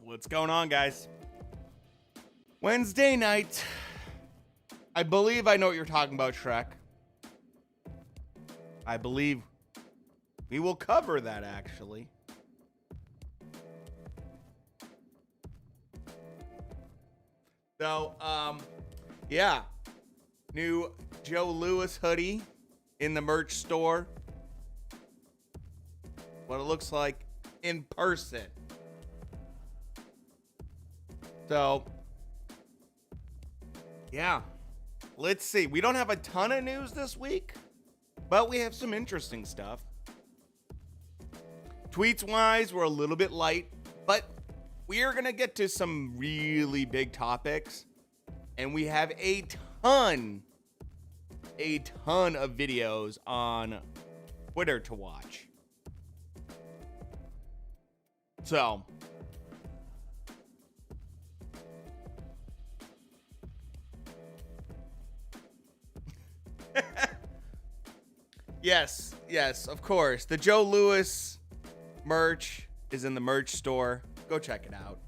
What's going on, guys? Wednesday night. I believe I know what you're talking about, Shrek. I believe we will cover that, actually. So, yeah. New Joe Louis hoodie in the merch store. What it looks like in person. So, yeah. Let's see. We don't have a ton of news this week, but we have some interesting stuff. Tweets-wise, we're a little bit light, but we are going to get to some really big topics, and we have a ton of videos on Twitter to watch. So, yes, of course. The Joe Louis merch is in the merch store. Go check it out.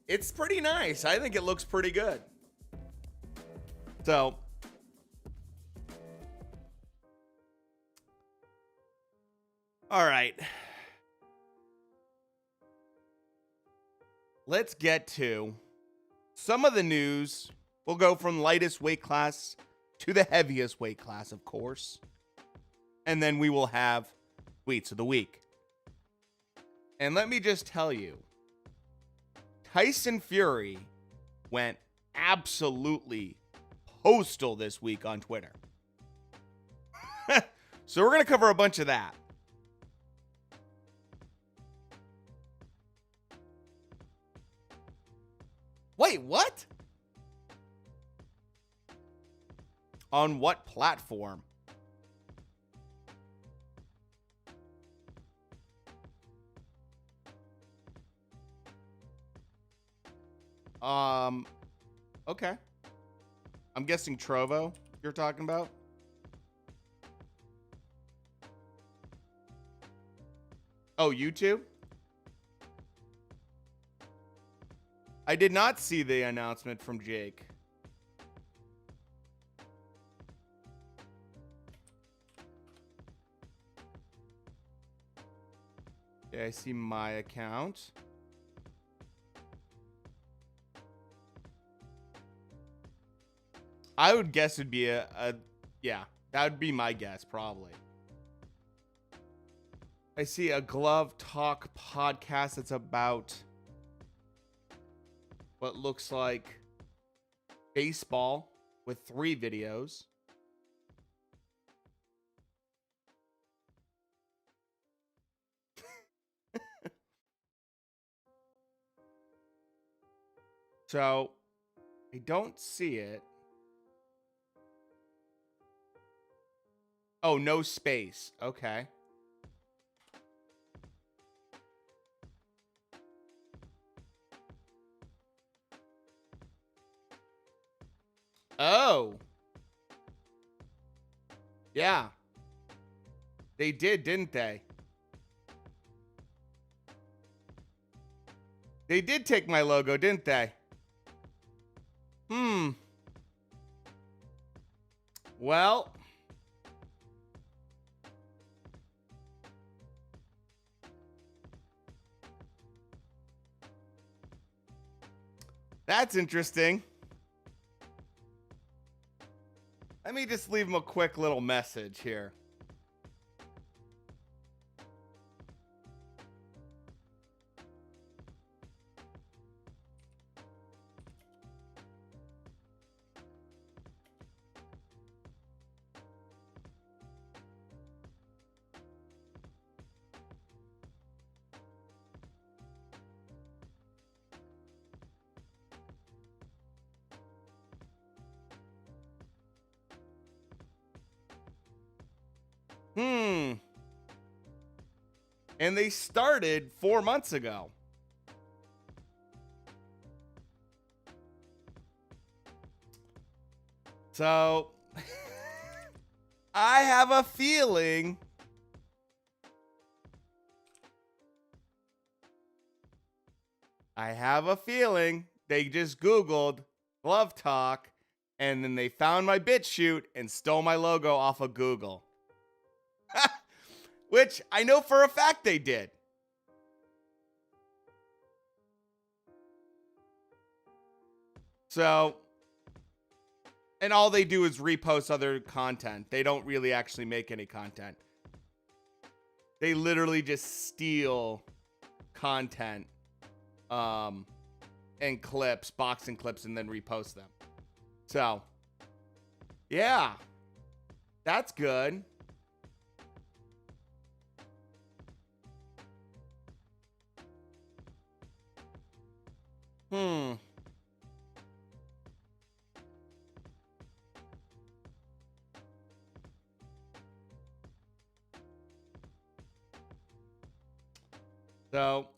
It's pretty nice. I think it looks pretty good. So, all right. Let's get to some of the news. We'll go from lightest weight class to the heaviest weight class, of course. And then we will have tweets of the week. And let me just tell you, Tyson Fury went absolutely postal this week on Twitter. So we're going to cover a bunch of that. Wait, what? On what platform? Okay. I'm guessing Trovo you're talking about. Oh, YouTube? I did not see the announcement from Jake. Okay, I see my account. I would guess it'd be yeah, that would be my guess, probably. I see a Glove Talk podcast that's about what looks like baseball with 3 videos. So, I don't see it. Oh, no space. Okay. Oh. Yeah. They did, didn't they? They did take my logo, didn't they? Well. That's interesting. Let me just leave him a quick little message here. And they started 4 months ago. So, I have a feeling I have a feeling they just Googled glove talk and then they found my BitChute and stole my logo off of Google. Which I know for a fact they did. So, and all they do is repost other content. They don't really actually make any content. They literally just steal content and clips, boxing clips, and then repost them. So, yeah, that's good. So,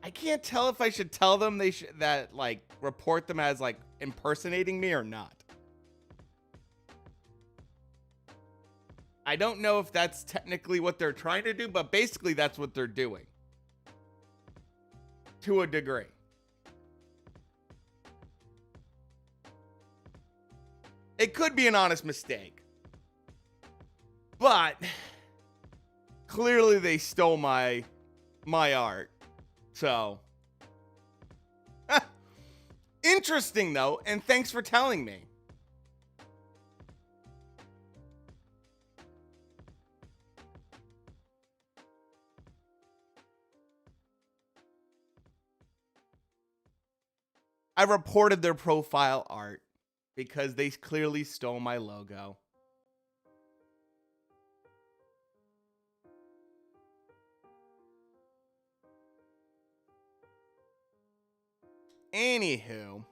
I can't tell if I should tell them that like report them as like impersonating me or not. I don't know if that's technically what they're trying to do, but basically that's what they're doing. To a degree. It could be an honest mistake. But clearly they stole my art. So interesting though, and thanks for telling me. I reported their profile art because they clearly stole my logo. Anywho,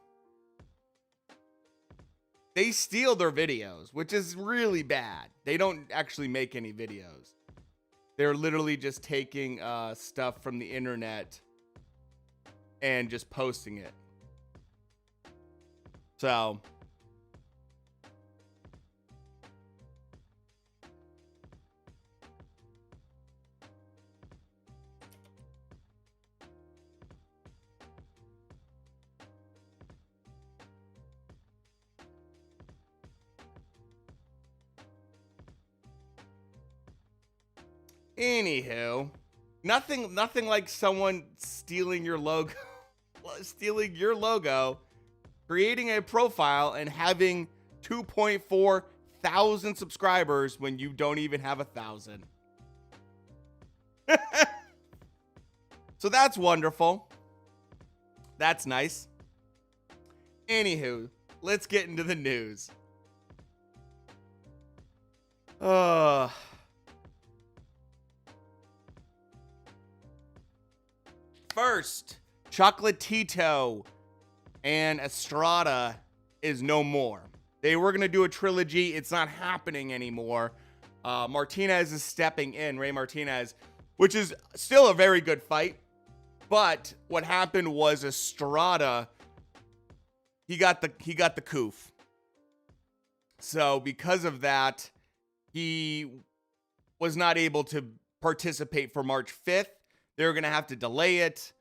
they steal their videos, which is really bad. They don't actually make any videos. They're literally just taking stuff from the internet and just posting it. So, anywho, nothing like someone stealing your logo, creating a profile and having 2.4 thousand subscribers when you don't even have 1,000. So that's wonderful. That's nice. Anywho, let's get into the news. First, Chocolatito and Estrada is no more. They were going to do a trilogy. It's not happening anymore. Martinez is stepping in, Ray Martinez, which is still a very good fight. But what happened was Estrada, he got the coof. So because of that, he was not able to participate for March 5th. They were going to have to delay it.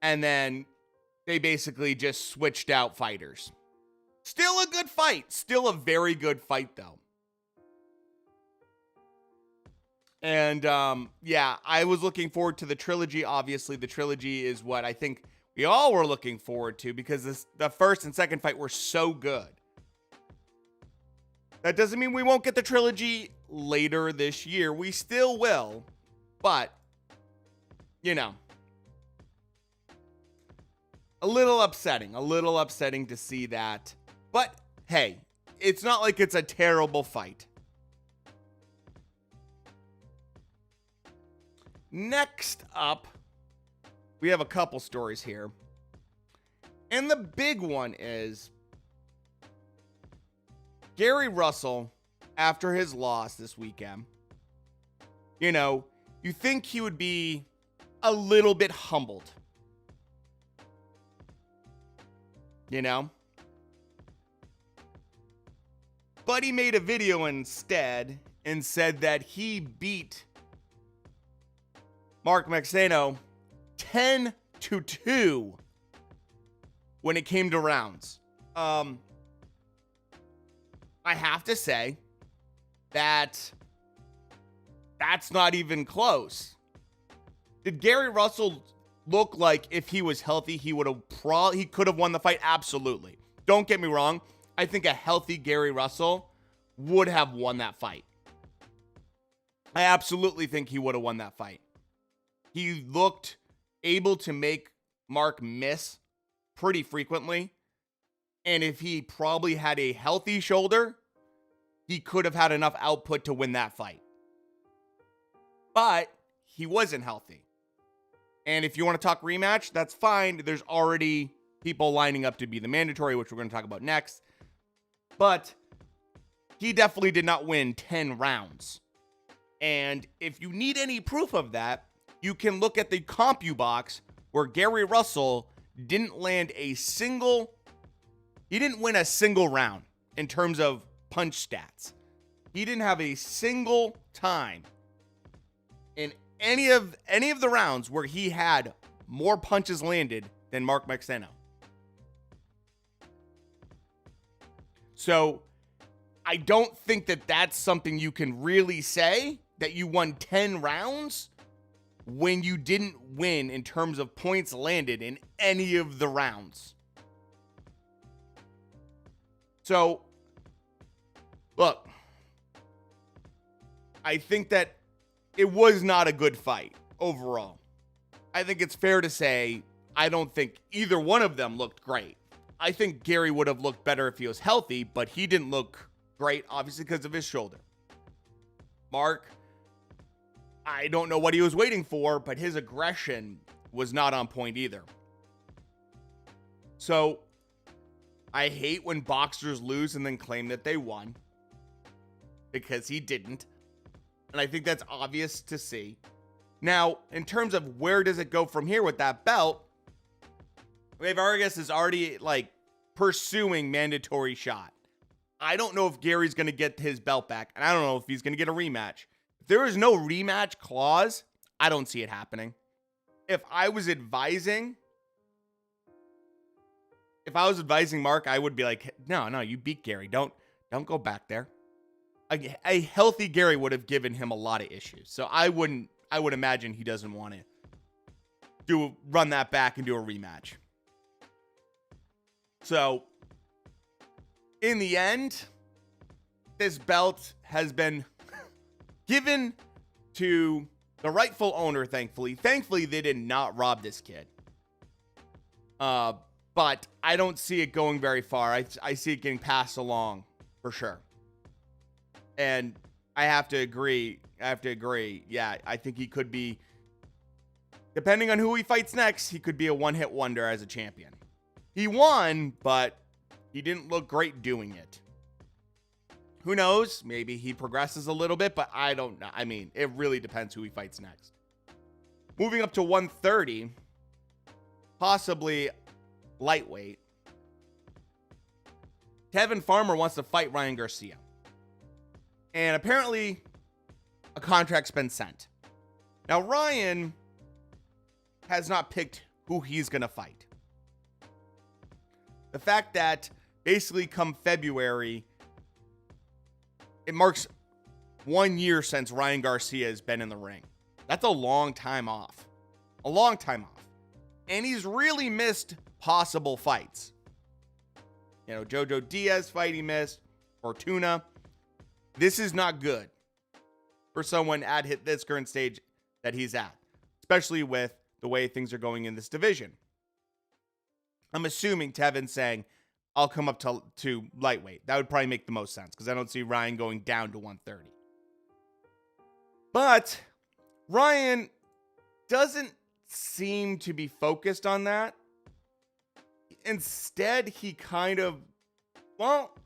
And then they basically just switched out fighters. Still a good fight. Still a very good fight, though. And, yeah, I was looking forward to the trilogy. Obviously, the trilogy is what I think we all were looking forward to because the first and second fight were so good. That doesn't mean we won't get the trilogy later this year. We still will. But, you know, a little upsetting to see that. But, hey, it's not like it's a terrible fight. Next up, we have a couple stories here. And the big one is Gary Russell, after his loss this weekend, you know, you think he would be a little bit humbled. You know? Buddy made a video instead and said that he beat Mark Maxeno 10-2 when it came to rounds. I have to say that that's not even close. Did Gary Russell look like if he was healthy, he could have won the fight? Absolutely. Don't get me wrong. I think a healthy Gary Russell would have won that fight. I absolutely think he would have won that fight. He looked able to make Mark miss pretty frequently. And if he probably had a healthy shoulder, he could have had enough output to win that fight. But he wasn't healthy. And if you want to talk rematch, that's fine. There's already people lining up to be the mandatory, which we're going to talk about next. But he definitely did not win 10 rounds. And if you need any proof of that, you can look at the CompuBox where Gary Russell didn't win a single round in terms of punch stats. He didn't have a single time in any of the rounds where he had more punches landed than Mark Maxeno. So I don't think that that's something you can really say, that you won 10 rounds when you didn't win in terms of points landed in any of the rounds. So, look, I think that it was not a good fight overall. I think it's fair to say I don't think either one of them looked great. I think Gary would have looked better if he was healthy, but he didn't look great, obviously, because of his shoulder. Mark, I don't know what he was waiting for, but his aggression was not on point either. So, I hate when boxers lose and then claim that they won, because he didn't. And I think that's obvious to see. Now, in terms of where does it go from here with that belt, Ray Vargas is already pursuing mandatory shot. I don't know if Gary's going to get his belt back, and I don't know if he's going to get a rematch. If there is no rematch clause, I don't see it happening. If I was advising Mark, I would be like, no, you beat Gary. Don't go back there. A healthy Gary would have given him a lot of issues. So I would imagine he doesn't want to run that back and do a rematch. So, in the end, this belt has been given to the rightful owner, thankfully. Thankfully, they did not rob this kid. But I don't see it going very far. I see it getting passed along, for sure. And I have to agree. Yeah, I think he could be, depending on who he fights next, he could be a one-hit wonder as a champion. He won, but he didn't look great doing it. Who knows? Maybe he progresses a little bit, but I don't know. I mean, it really depends who he fights next. Moving up to 130, possibly lightweight. Tevin Farmer wants to fight Ryan Garcia. And apparently, a contract's been sent. Now, Ryan has not picked who he's going to fight. The fact that basically come February, it marks 1 year since Ryan Garcia has been in the ring. That's a long time off. A long time off. And he's really missed possible fights. You know, Jojo Diaz fight he missed. Fortuna. This is not good for someone at this current stage that he's at. Especially with the way things are going in this division. I'm assuming Tevin's saying, I'll come up to lightweight. That would probably make the most sense because I don't see Ryan going down to 130. But Ryan doesn't seem to be focused on that. Instead, he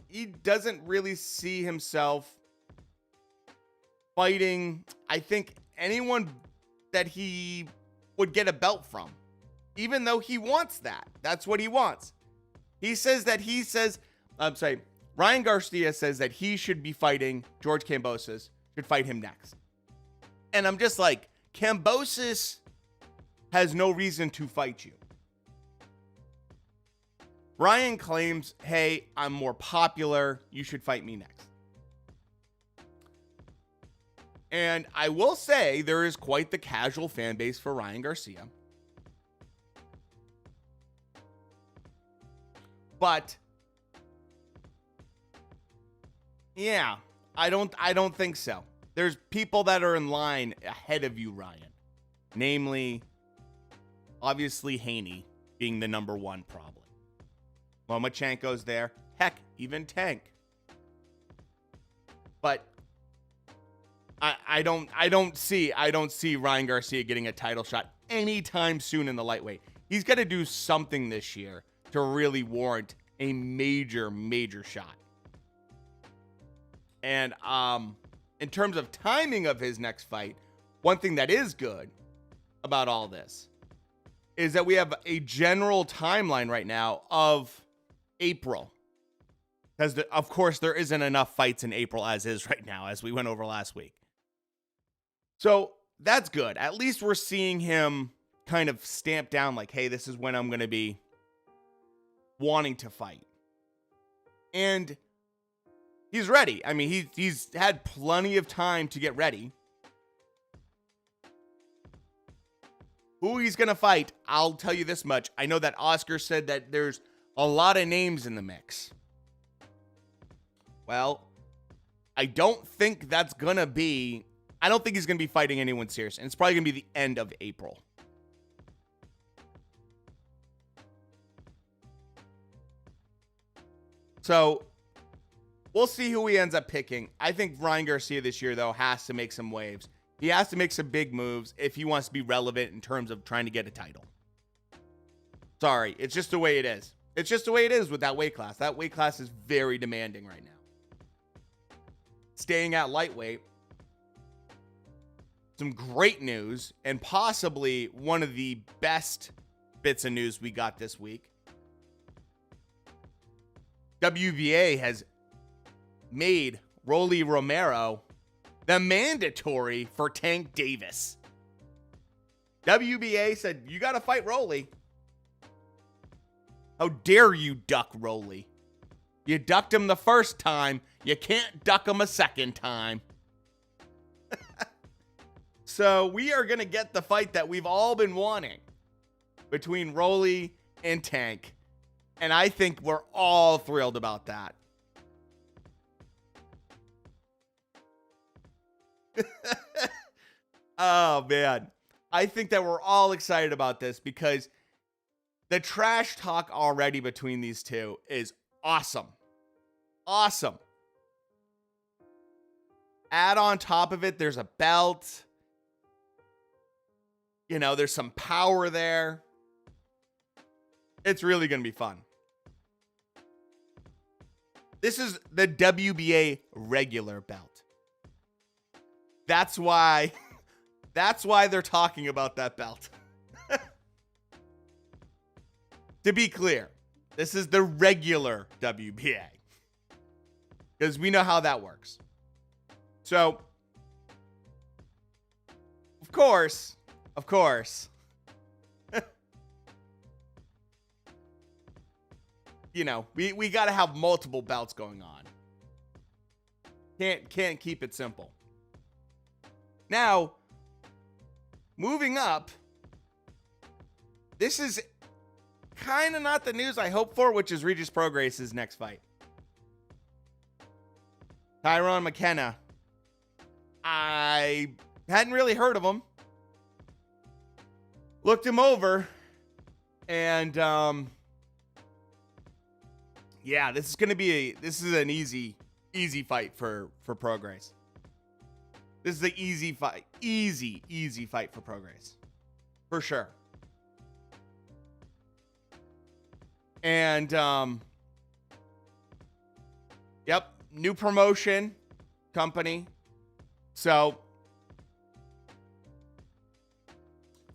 he doesn't really see himself fighting, I think, anyone that he would get a belt from. Even though he wants that. That's what he wants. He says, Ryan Garcia says that he should be fighting George Kambosos, should fight him next. And I'm just like, Kambosos has no reason to fight you. Ryan claims, hey, I'm more popular. You should fight me next. And I will say there is quite the casual fan base for Ryan Garcia. But yeah, I don't think so. There's people that are in line ahead of you, Ryan. Namely, obviously Haney being the number one problem. Lomachenko's there. Heck, even Tank. But I don't see Ryan Garcia getting a title shot anytime soon in the lightweight. He's got to do something this year to really warrant a major shot. And in terms of timing of his next fight, one thing that is good about all this is that we have a general timeline right now of April. Because, of course, there isn't enough fights in April as is right now, as we went over last week. So that's good. At least we're seeing him kind of stamp down like, hey, this is when I'm going to be wanting to fight. And he's ready. I mean, he's had plenty of time to get ready. Who he's going to fight, I'll tell you this much. I know that Oscar said that there's a lot of names in the mix. Well, I don't think that's going to be... I don't think he's going to be fighting anyone serious. And it's probably going to be the end of April. So, we'll see who he ends up picking. I think Ryan Garcia this year, though, has to make some waves. He has to make some big moves if he wants to be relevant in terms of trying to get a title. Sorry, it's just the way it is. It's just the way it is with that weight class. That weight class is very demanding right now. Staying at lightweight, some great news, and possibly one of the best bits of news we got this week. WBA has made Rolly Romero the mandatory for Tank Davis. WBA said, you got to fight Rolly. How dare you duck Rolly? You ducked him the first time. You can't duck him a second time. So we are going to get the fight that we've all been wanting between Rolly and Tank. And I think we're all thrilled about that. Oh, man. I think that we're all excited about this because the trash talk already between these two is awesome. Awesome. Add on top of it, there's a belt. You know, there's some power there. It's really going to be fun. This is the WBA regular belt. That's why they're talking about that belt. To be clear, this is the regular WBA. Because we know how that works. So, of course, you know, we got to have multiple belts going on. Can't keep it simple. Now, moving up, this is kind of not the news I hoped for, which is Regis Prograis' next fight. Tyrone McKenna. I hadn't really heard of him. Looked him over, and yeah, this is an easy fight for Prograis. This is the easy fight for Prograis, for sure. And yep, new promotion company. So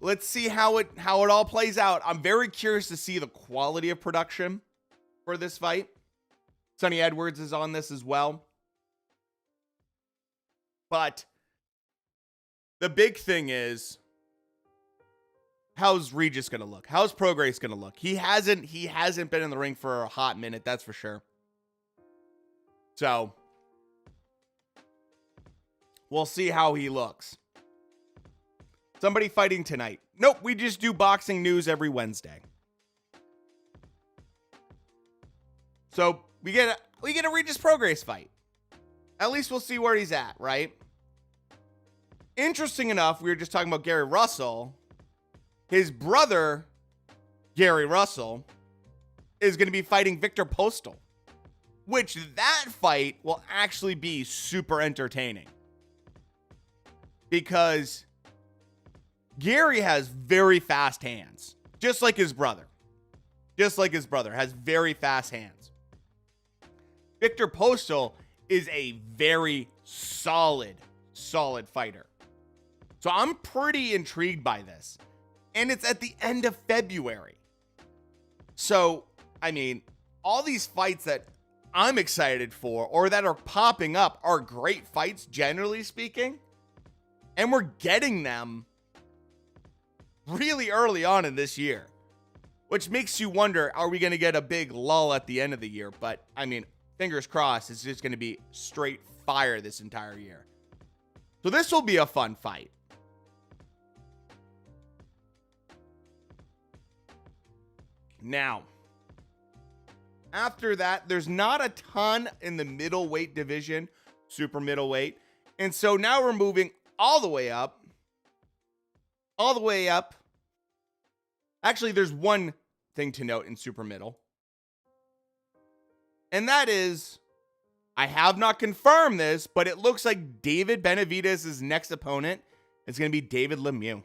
let's see how it all plays out. I'm very curious to see the quality of production for this fight. Sonny Edwards is on this as well. But the big thing is, how's Regis going to look? How's Prograis going to look? He hasn't been in the ring for a hot minute, that's for sure. So, we'll see how he looks. Somebody fighting tonight. Nope, we just do boxing news every Wednesday. So, we get a Regis Prograis fight. At least we'll see where he's at, right? Interesting enough, we were just talking about Gary Russell. His brother, Gary Russell, is going to be fighting Victor Postal, which that fight will actually be super entertaining. Because Gary has very fast hands, just like his brother. Has very fast hands. Victor Postal is a very solid fighter. So I'm pretty intrigued by this. And it's at the end of February. So, I mean, all these fights that I'm excited for or that are popping up are great fights, generally speaking. And we're getting them really early on in this year, which makes you wonder, are we going to get a big lull at the end of the year? But, I mean, fingers crossed, it's just going to be straight fire this entire year. So this will be a fun fight. Now, after that, there's not a ton in the middleweight division, super middleweight. And so now we're moving all the way up. Actually, there's one thing to note in super middle. And that is, I have not confirmed this, but it looks like David Benavidez' next opponent is going to be David Lemieux.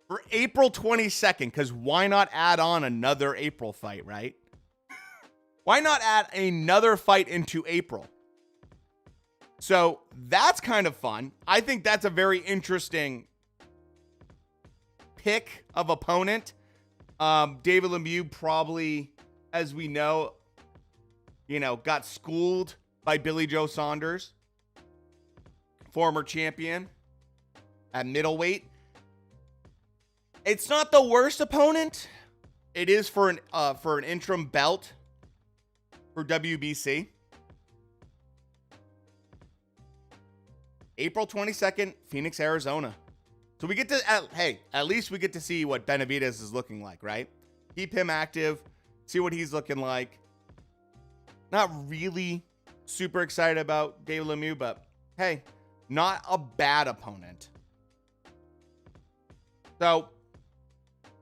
For April 22nd, because why not add on another April fight, right? Why not add another fight into April? So that's kind of fun. I think that's a very interesting pick of opponent. David Lemieux probably, as we know, got schooled by Billy Joe Saunders, former champion at middleweight. It's not the worst opponent. It is for an interim belt for WBC. April 22nd, Phoenix, Arizona. So we get to, at least we get to see what Benavidez is looking like, right? Keep him active, see what he's looking like. Not really super excited about David Lemieux, but hey, not a bad opponent. So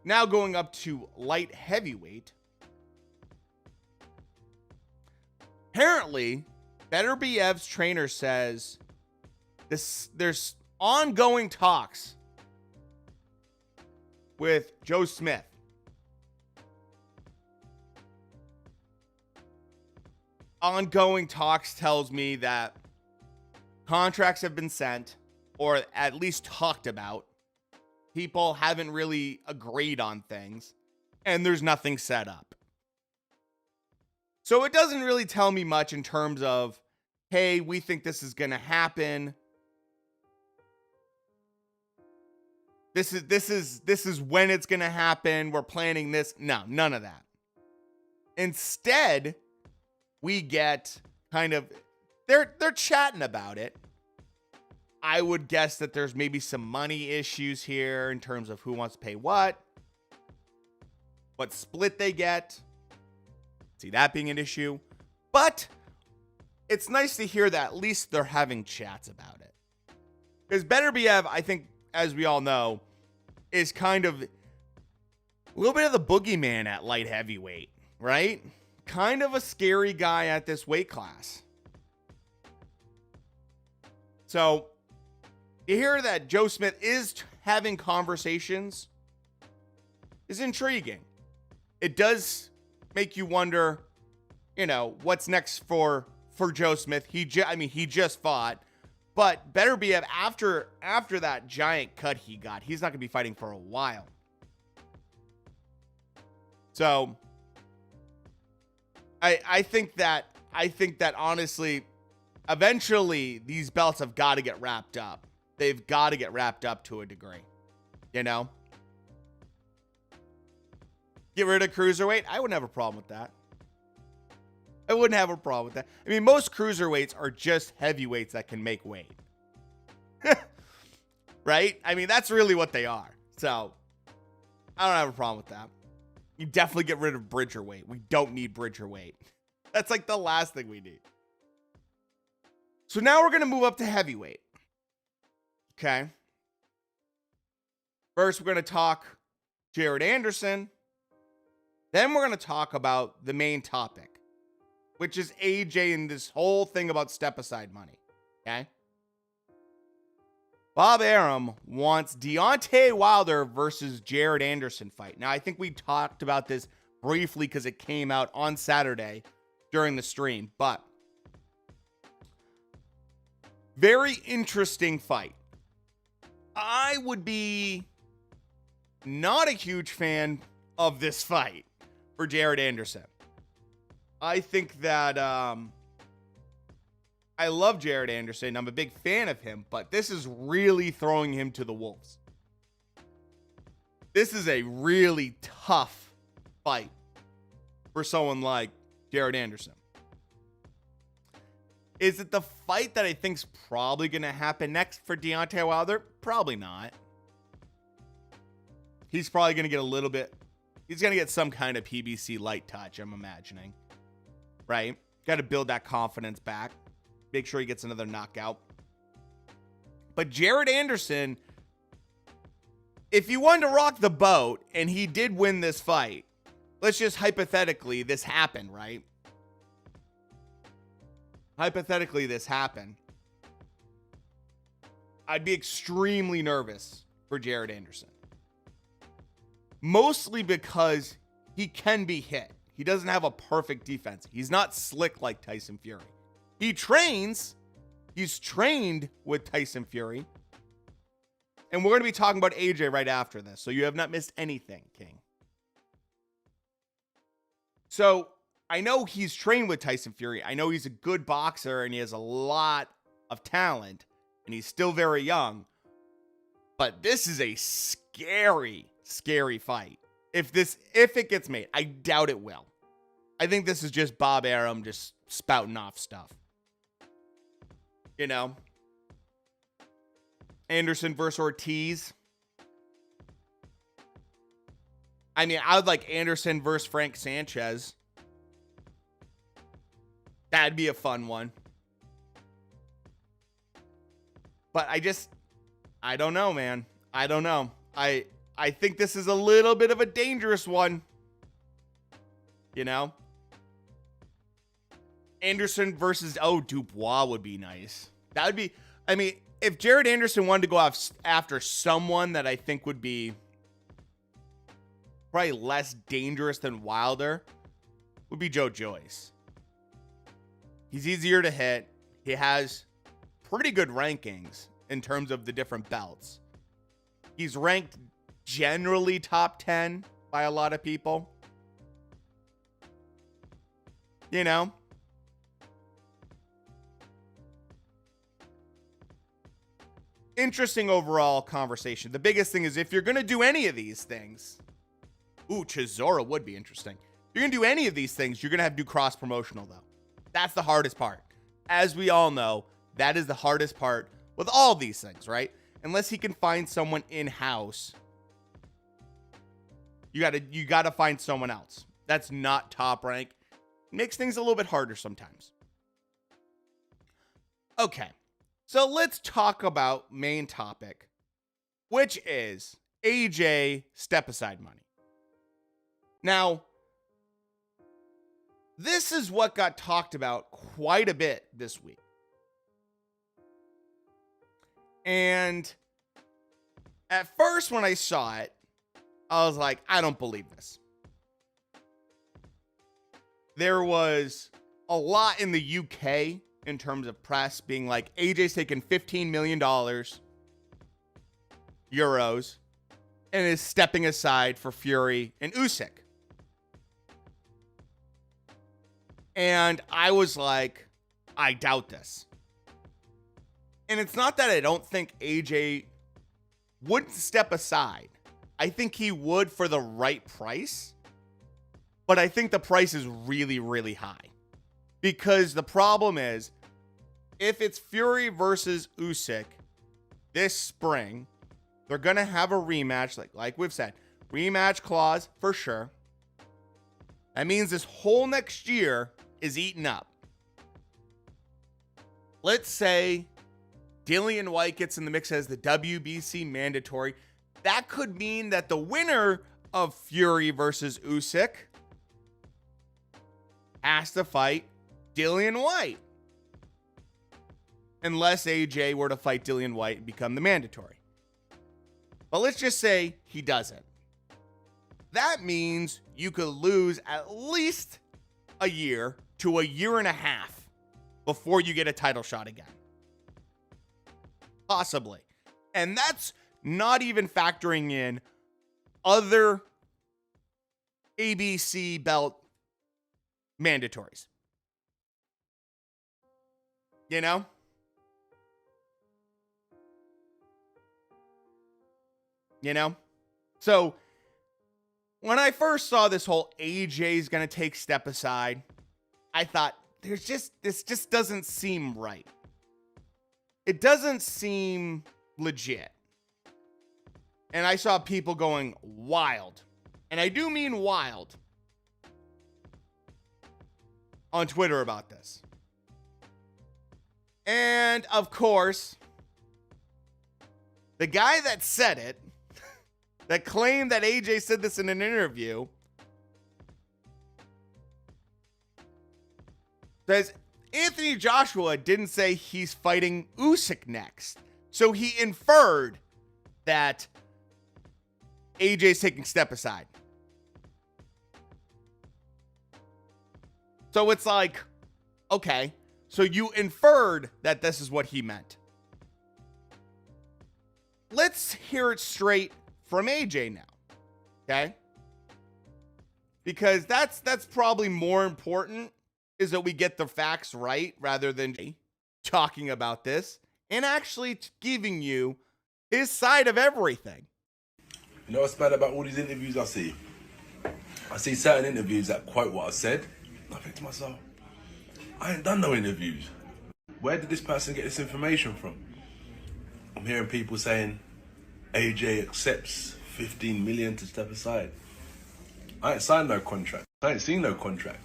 now going up to light heavyweight. Apparently, Beterbiev's trainer says there's ongoing talks with Joe Smith. Ongoing talks tells me that contracts have been sent, or at least talked about. People haven't really agreed on things, and there's nothing set up. So it doesn't really tell me much in terms of, hey, we think this is going to happen. This is when it's going to happen. We're planning this. No, none of that. Instead, we get kind of, they're chatting about it. I would guess that there's maybe some money issues here in terms of who wants to pay what split they get. See that being an issue. But it's nice to hear that at least they're having chats about it. Because Beterbiev, I think, as we all know, is kind of a little bit of the boogeyman at light heavyweight, right? Kind of a scary guy at this weight class. So you hear that Joe Smith is having conversations is intriguing. It does make you wonder, what's next for Joe Smith. He just fought, but Beterbiev after that giant cut he got, he's not going to be fighting for a while. So I think that honestly, eventually these belts have got to get wrapped up. They've got to get wrapped up to a degree. You know? Get rid of cruiserweight? I wouldn't have a problem with that. I wouldn't have a problem with that. I mean, most cruiserweights are just heavyweights that can make weight. Right? I mean, that's really what they are. So, I don't have a problem with that. You definitely get rid of Bridgerweight. We don't need Bridgerweight. That's like the last thing we need. So now we're going to move up to heavyweight. Okay. First, we're going to talk Jared Anderson. Then we're going to talk about the main topic, which is AJ and this whole thing about step-aside money. Okay. Bob Arum wants Deontay Wilder versus Jared Anderson fight. Now, I think we talked about this briefly because it came out on Saturday during the stream, but very interesting fight. I would be not a huge fan of this fight for Jared Anderson. I think that I love Jared Anderson. I'm a big fan of him, but this is really throwing him to the wolves. This is a really tough fight for someone like Jared Anderson. Is it the fight that I think's probably going to happen next for Deontay Wilder? Probably not. He's probably going to get a little bit. He's going to get some kind of PBC light touch, I'm imagining. Right? Got to build that confidence back. Make sure he gets another knockout. But Jared Anderson, if he wanted to rock the boat and he did win this fight, let's just hypothetically this happened, right? Hypothetically this happened. I'd be extremely nervous for Jared Anderson. Mostly because he can be hit. He doesn't have a perfect defense. He's not slick like Tyson Fury. He trains. He's trained with Tyson Fury. And we're going to be talking about AJ right after this. So you have not missed anything, King. So I know he's trained with Tyson Fury. I know he's a good boxer and he has a lot of talent. And he's still very young. But this is a scary, scary fight. If it gets made, I doubt it will. I think this is just Bob Arum just spouting off stuff. You know? Anderson versus Ortiz. I mean, I would like Anderson versus Frank Sanchez. That'd be a fun one. But I don't know, man. I don't know. I think this is a little bit of a dangerous one. You know? Anderson versus, Dubois would be nice. That would be, I mean, if Jared Anderson wanted to go after someone that I think would be probably less dangerous than Wilder, would be Joe Joyce. He's easier to hit. He has pretty good rankings in terms of the different belts. He's ranked generally top 10 by a lot of people. You know? Interesting overall conversation. The biggest thing is if you're going to do any of these things, Chisora would be interesting. If you're going to do any of these things, you're going to have to do cross promotional though. That's the hardest part. As we all know, that is the hardest part with all these things, right? Unless he can find someone in-house, you got to find someone else. That's not Top Rank. Makes things a little bit harder sometimes. Okay. So let's talk about main topic, which is AJ step-aside money. Now, this is what got talked about quite a bit this week. And at first when I saw it, I was like, I don't believe this. There was a lot in the UK in terms of press being like, AJ's taking $15 million euros and is stepping aside for Fury and Usyk. And I was like, I doubt this. And it's not that I don't think AJ wouldn't step aside. I think he would for the right price. But I think the price is really, really high. Because the problem is, if it's Fury versus Usyk this spring, they're going to have a rematch, like we've said. Rematch clause for sure. That means this whole next year is eaten up. Let's say Dillian White gets in the mix as the WBC mandatory. That could mean that the winner of Fury versus Usyk has to fight Dillian White. Unless AJ were to fight Dillian White and become the mandatory. But let's just say he doesn't. That means you could lose at least a year to a year and a half before you get a title shot again. Possibly. And that's not even factoring in other ABC belt mandatories. You know? So when I first saw this whole AJ's going to take step aside, I thought this just doesn't seem right. It doesn't seem legit. And I saw people going wild. And I do mean wild on Twitter about this. And of course, the guy that said it, that claimed that AJ said this in an interview, says Anthony Joshua didn't say he's fighting Usyk next. So he inferred that AJ's taking step aside. So it's like, okay, so you inferred that this is what he meant. Let's hear it straight from AJ now, okay? Because that's probably more important, is that we get the facts right rather than talking about this and actually giving you his side of everything. You know what's bad about all these interviews I see? I see certain interviews that quote what I said. I think to myself, I ain't done no interviews. Where did this person get this information from? I'm hearing people saying AJ accepts 15 million to step aside. I ain't signed no contract. I ain't seen no contract.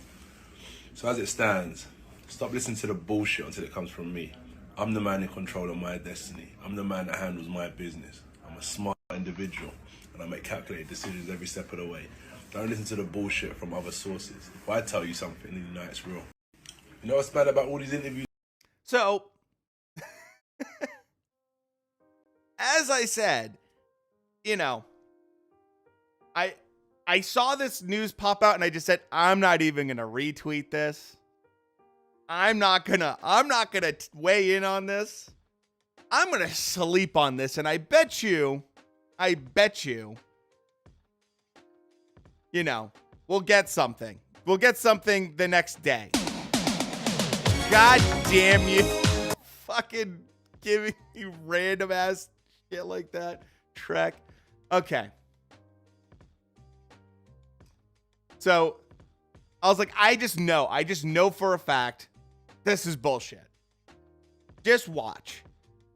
So as it stands, stop listening to the bullshit until it comes from me. I'm the man in control of my destiny. I'm the man that handles my business. I'm a smart individual and I make calculated decisions every step of the way. Don't listen to the bullshit from other sources. If I tell you something, then you know it's real. You know what's bad about all these interviews? So, as I said, you know, I saw this news pop out and I just said, I'm not even going to retweet this. I'm not going to weigh in on this. I'm going to sleep on this. And I bet you, you know, we'll get something. We'll get something the next day. God damn you. Fucking giving me random ass shit like that. Trek. Okay. So I was like, I just know for a fact this is bullshit. Just watch.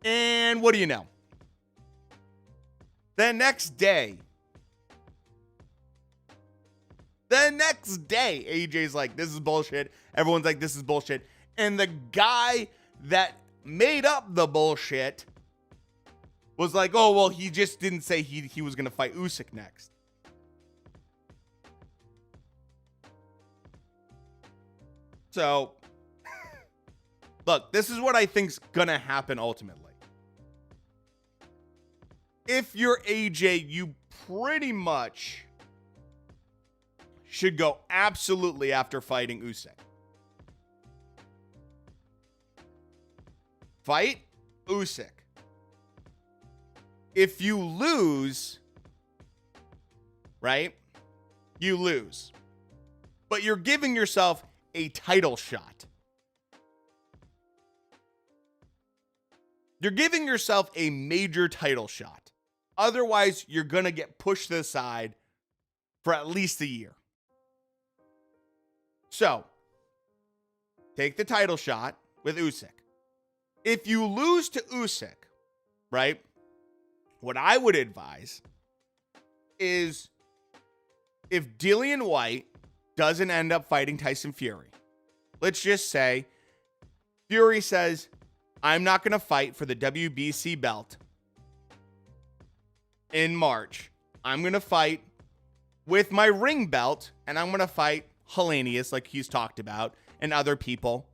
And what do you know? The next day, AJ's like, this is bullshit. Everyone's like, this is bullshit. And the guy that made up the bullshit was like, oh, well, he just didn't say he was going to fight Usyk next. So, look, this is what I think's going to happen ultimately. If you're AJ, you pretty much should go absolutely after fighting Usyk. Fight Usyk. If you lose, right? You lose. But you're giving yourself a title shot. You're giving yourself a major title shot. Otherwise, you're going to get pushed to the side for at least a year. So, take the title shot with Usyk. If you lose to Usyk, right, what I would advise is if Dillian White doesn't end up fighting Tyson Fury, let's just say Fury says, I'm not going to fight for the WBC belt in March. I'm going to fight with my ring belt, and I'm going to fight Hellenius, like he's talked about, and other people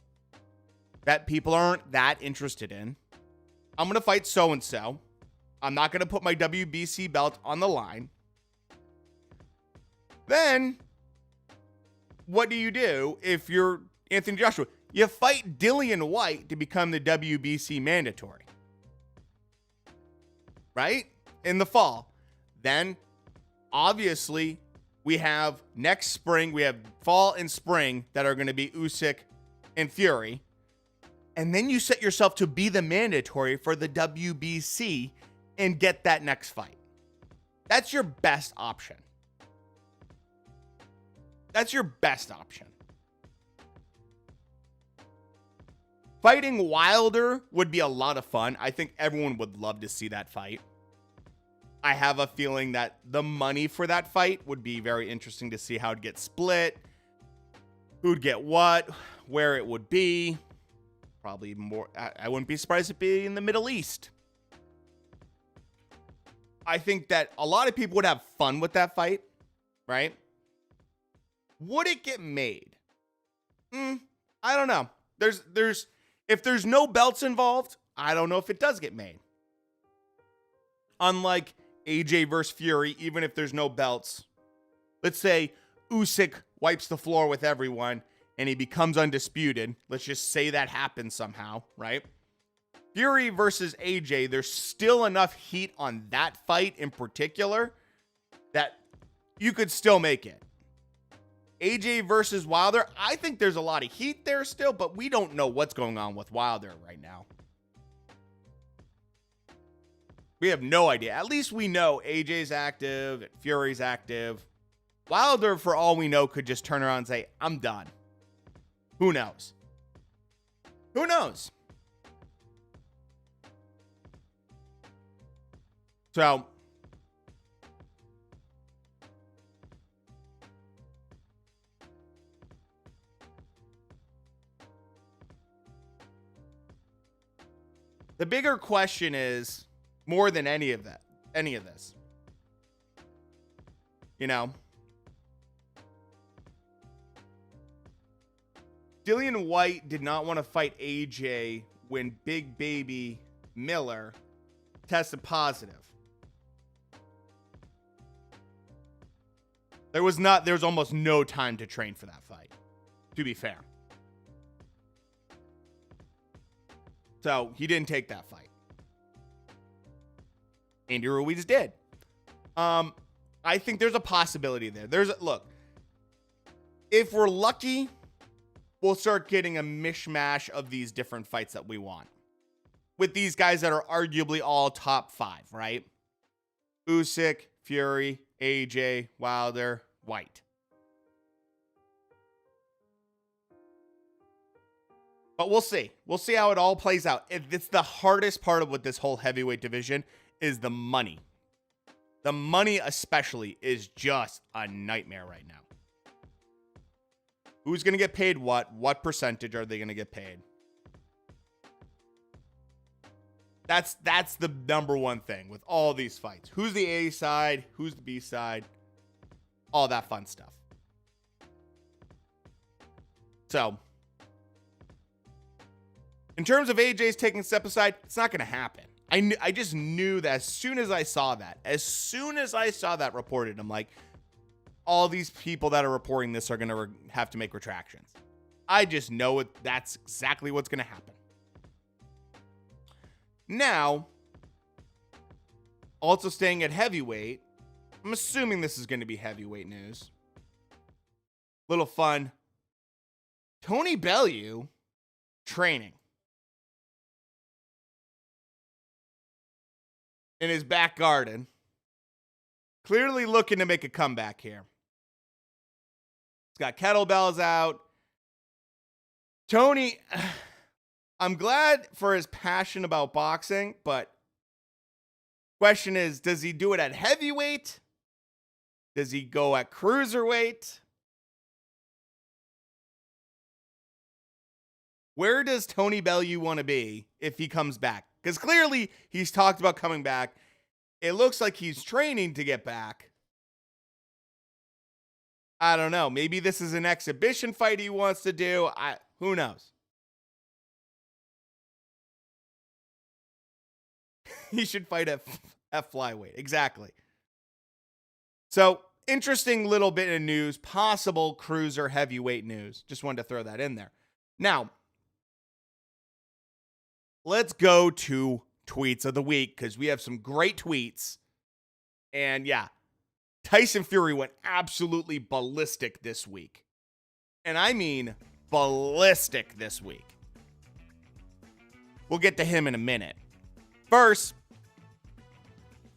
that people aren't that interested in. I'm going to fight so-and-so. I'm not going to put my WBC belt on the line. Then, what do you do if you're Anthony Joshua? You fight Dillian White to become the WBC mandatory. Right? In the fall. Then, obviously, we have next spring, we have fall and spring that are going to be Usyk and Fury. And then you set yourself to be the mandatory for the WBC and get that next fight. That's your best option. That's your best option. Fighting Wilder would be a lot of fun. I think everyone would love to see that fight. I have a feeling that the money for that fight would be very interesting to see how it gets split, who'd get what, where it would be. Probably more. I wouldn't be surprised if it be in the Middle East. I think that a lot of people would have fun with that fight, right? Would it get made? I don't know. If there's no belts involved, I don't know if it does get made. Unlike AJ versus Fury, even if there's no belts, let's say Usyk wipes the floor with everyone and he becomes undisputed. Let's just say that happens somehow, right? Fury versus AJ, there's still enough heat on that fight in particular that you could still make it. AJ versus Wilder, I think there's a lot of heat there still, but we don't know what's going on with Wilder right now. We have no idea. At least we know AJ's active and Fury's active. Wilder, for all we know, could just turn around and say, I'm done. Who knows? Who knows? So, the bigger question is, more than any of this, you know, Dillian White did not want to fight AJ when Big Baby Miller tested positive. There was almost no time to train for that fight, to be fair. So he didn't take that fight. Andy Ruiz did. I think there's a possibility there. Look, if we're lucky, we'll start getting a mishmash of these different fights that we want. With these guys that are arguably all top 5, right? Usyk, Fury, AJ, Wilder, White. But we'll see. We'll see how it all plays out. It's the hardest part of with this whole heavyweight division is the money. The money especially is just a nightmare right now. Who's going to get paid what? What percentage are they going to get paid? That's the number one thing with all these fights. Who's the A side? Who's the B side? All that fun stuff. So, in terms of AJ's taking a step aside, it's not going to happen. I just knew that as soon as I saw that reported, I'm like, all these people that are reporting this are going to have to make retractions. I just know that's exactly what's going to happen. Now, also staying at heavyweight, I'm assuming this is going to be heavyweight news. Little fun Tony Bellew training in his back garden, clearly looking to make a comeback here. He's got kettlebells out. Tony, I'm glad for his passion about boxing, but question is, does he do it at heavyweight? Does he go at cruiserweight? Where does Tony Bellew want to be if he comes back? Because clearly he's talked about coming back. It looks like he's training to get back. I don't know. Maybe this is an exhibition fight he wants to do. Who knows? He should fight at flyweight. Exactly. So, interesting little bit of news. Possible cruiser heavyweight news. Just wanted to throw that in there. Now, let's go to tweets of the week because we have some great tweets. And yeah, Tyson Fury went absolutely ballistic this week. And I mean ballistic this week. We'll get to him in a minute. First,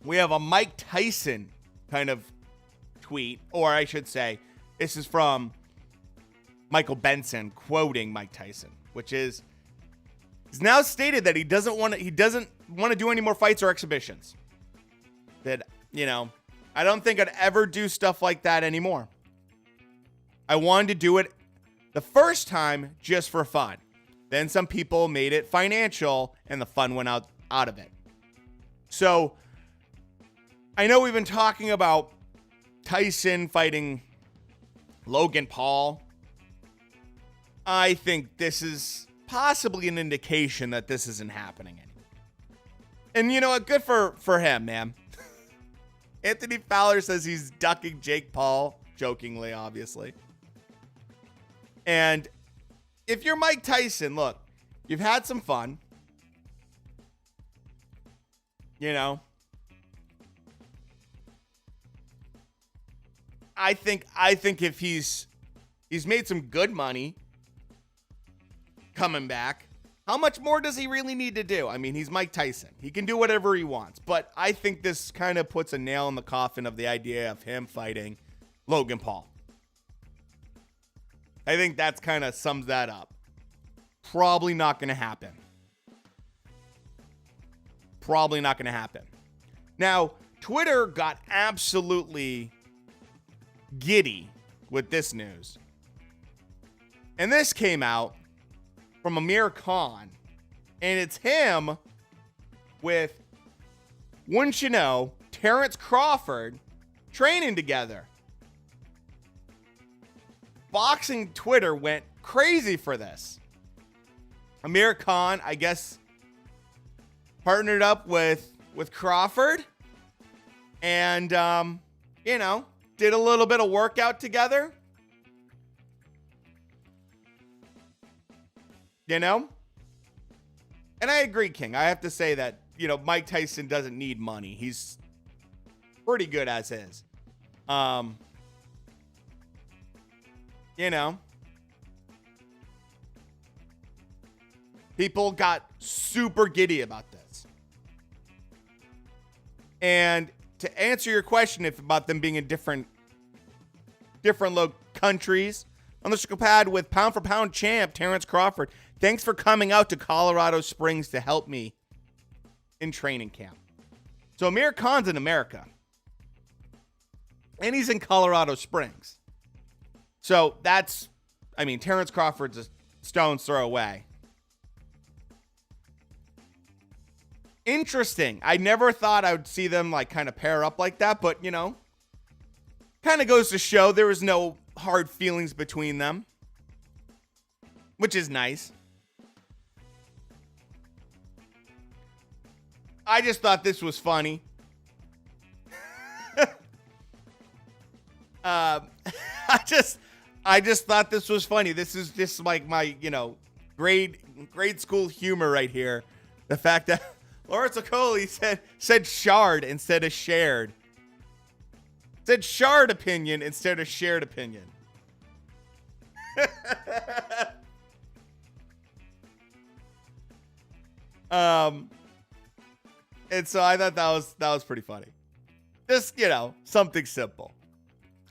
we have a Mike Tyson kind of tweet, or I should say, this is from Michael Benson quoting Mike Tyson, which is, he's now stated that he doesn't want to do any more fights or exhibitions. That, I don't think I'd ever do stuff like that anymore. I wanted to do it the first time just for fun. Then some people made it financial and the fun went out of it. So I know we've been talking about Tyson fighting Logan Paul. I think this is possibly an indication that this isn't happening anymore. And you know what? Good for him, man. Anthony Fowler says he's ducking Jake Paul, jokingly, obviously. And if you're Mike Tyson, look, you've had some fun. I think if he's made some good money coming back, how much more does he really need to do? I mean, he's Mike Tyson. He can do whatever he wants. But I think this kind of puts a nail in the coffin of the idea of him fighting Logan Paul. I think that's kind of sums that up. Probably not going to happen. Probably not going to happen. Now, Twitter got absolutely giddy with this news. And this came out from Amir Khan. And it's him with, wouldn't you know, Terrence Crawford training together. Boxing Twitter went crazy for this. Amir Khan, I guess, partnered up with Crawford and, did a little bit of workout together. And I agree, King. I have to say that, Mike Tyson doesn't need money. He's pretty good as is. People got super giddy about this. And to answer your question about them being in different countries, on the Circle Pad with pound for pound champ Terrence Crawford, thanks for coming out to Colorado Springs to help me in training camp. So Amir Khan's in America. And he's in Colorado Springs. So Terrence Crawford's a stone's throw away. Interesting. I never thought I would see them kind of pair up like that, but kind of goes to show there was no hard feelings between them, which is nice. I just thought this was funny. I just thought this was funny. This is just like my, grade school humor right here. The fact that Lawrence Okoli said shard instead of shared. Said shard opinion instead of shared opinion. And so I thought that was pretty funny. Just, something simple.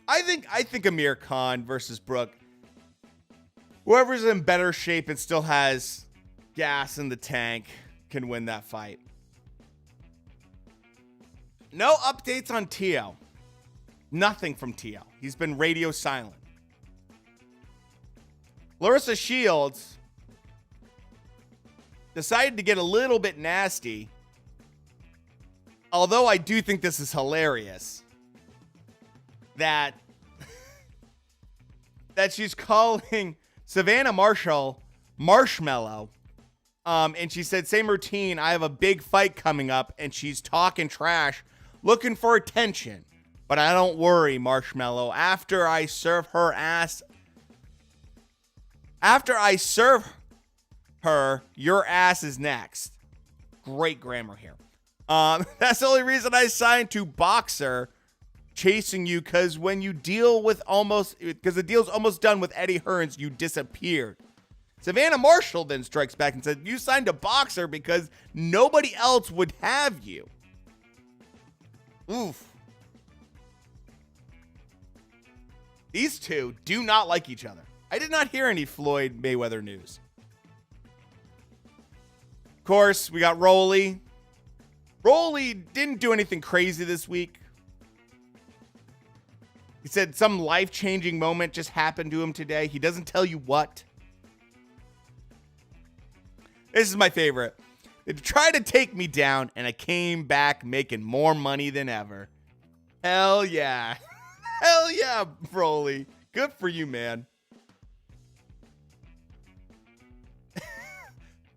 I think Amir Khan versus Brook, whoever's in better shape and still has gas in the tank can win that fight. No updates on Tio. Nothing from Tio. He's been radio silent. Larissa Shields decided to get a little bit nasty. Although I do think this is hilarious. That she's calling Savannah Marshall Marshmallow. And she said, same routine. I have a big fight coming up. And she's talking trash, looking for attention. But I don't worry, Marshmallow. After I serve her, your ass is next. Great grammar here. That's the only reason I signed to Boxer, chasing you, because when you deal with because the deal's almost done with Eddie Hearns, you disappeared. Savannah Marshall then strikes back and said, you signed to Boxer because nobody else would have you. Oof. These two do not like each other. I did not hear any Floyd Mayweather news. Of course, we got Rolly. Rolly didn't do anything crazy this week. He said some life-changing moment just happened to him today. He doesn't tell you what. This is my favorite. They tried to take me down, and I came back making more money than ever. Hell yeah. Hell yeah, Broly. Good for you, man.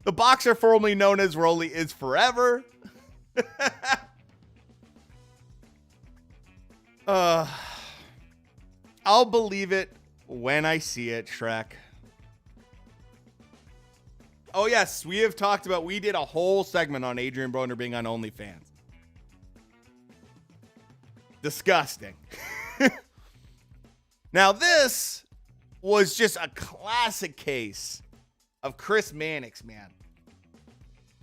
The boxer formerly known as Rolly is forever. I'll believe it when I see it, Shrek. Oh, yes, we did a whole segment on Adrian Broner being on OnlyFans. Disgusting. Now, this was just a classic case of Chris Mannix, man.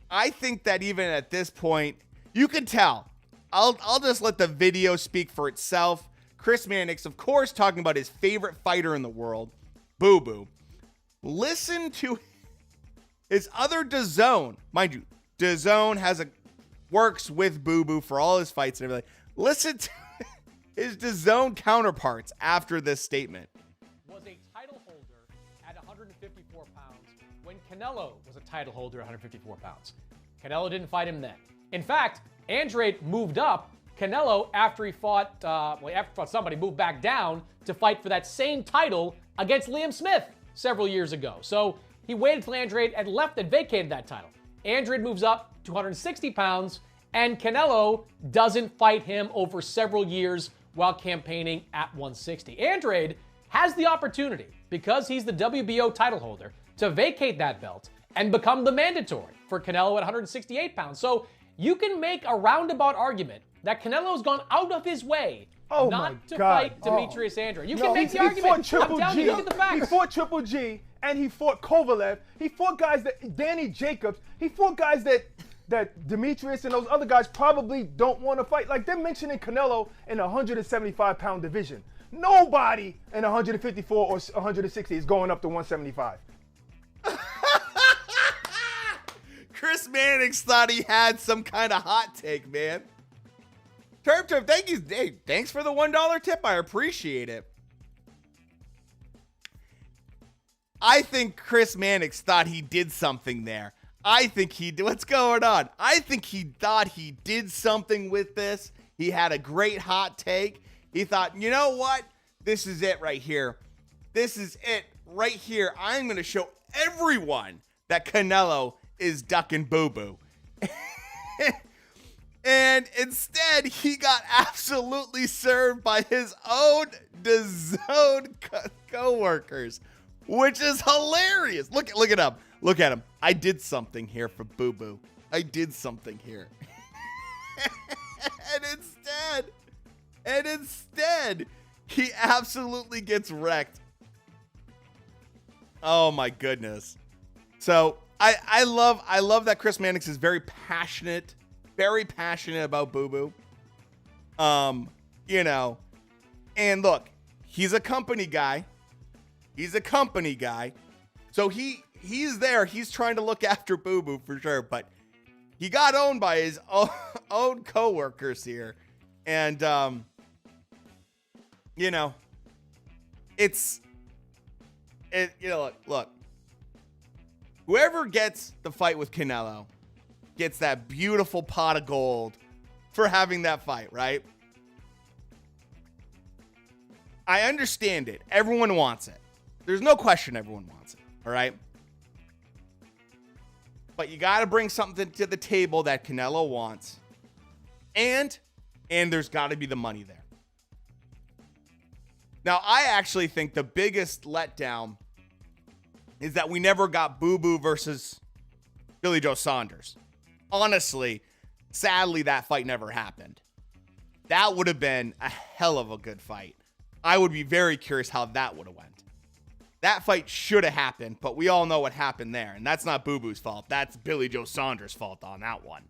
I think that even at this point, you can tell. I'll just let the video speak for itself. Chris Mannix, of course, talking about his favorite fighter in the world, Boo Boo. Listen to his other DAZN. Mind you, DAZN works with Boo Boo for all his fights and everything. Listen to his DAZN counterparts after this statement. Was a title holder at 154 pounds when Canelo was a title holder at 154 pounds. Canelo didn't fight him then. In fact, Andrade moved up. Canelo, after he fought somebody, moved back down to fight for that same title against Liam Smith several years ago. So he waited till Andrade had left and vacated that title. Andrade moves up to 160 pounds, and Canelo doesn't fight him over several years while campaigning at 160. Andrade has the opportunity, because he's the WBO title holder, to vacate that belt and become the mandatory for Canelo at 168 pounds. So you can make a roundabout argument that Canelo's gone out of his way not to fight Demetrius Andrade. You can make the argument. He fought Triple G. Look at the facts. He fought Triple G, and he fought Kovalev. He fought guys Danny Jacobs. He fought guys that Demetrius and those other guys probably don't want to fight. Like, they're mentioning Canelo in the 175-pound division. Nobody in 154 or 160 is going up to 175. Chris Mannix thought he had some kind of hot take, man. Terp, thank you. Hey, thanks for the $1 tip. I appreciate it. I think Chris Mannix thought he did something there. What's going on? I think he thought he did something with this. He had a great hot take. He thought, you know what? This is it right here. This is it right here. I'm going to show everyone that Canelo is ducking Boo Boo. And instead, he got absolutely served by his own DAZN co-workers, which is hilarious. Look at him. Look at him. I did something here for Boo Boo. I did something here. and instead, he absolutely gets wrecked. Oh my goodness. So I love that Chris Mannix is very passionate about Boo Boo. You know, and look, he's a company guy. So he's there. He's trying to look after Boo Boo for sure, but he got owned by his own coworkers here. And, you know, look, whoever gets the fight with Canelo gets that beautiful pot of gold for having that fight, right? I understand it. Everyone wants it. There's no question everyone wants it, all right? But you got to bring something to the table that Canelo wants. And there's got to be the money there. Now, I actually think the biggest letdown is that we never got Boo Boo versus Billy Joe Saunders. Honestly, sadly, that fight never happened. That would have been a hell of a good fight. I would be very curious how that would have went. That fight should have happened, but we all know what happened there. And that's not Boo Boo's fault. That's Billy Joe Saunders' fault on that one.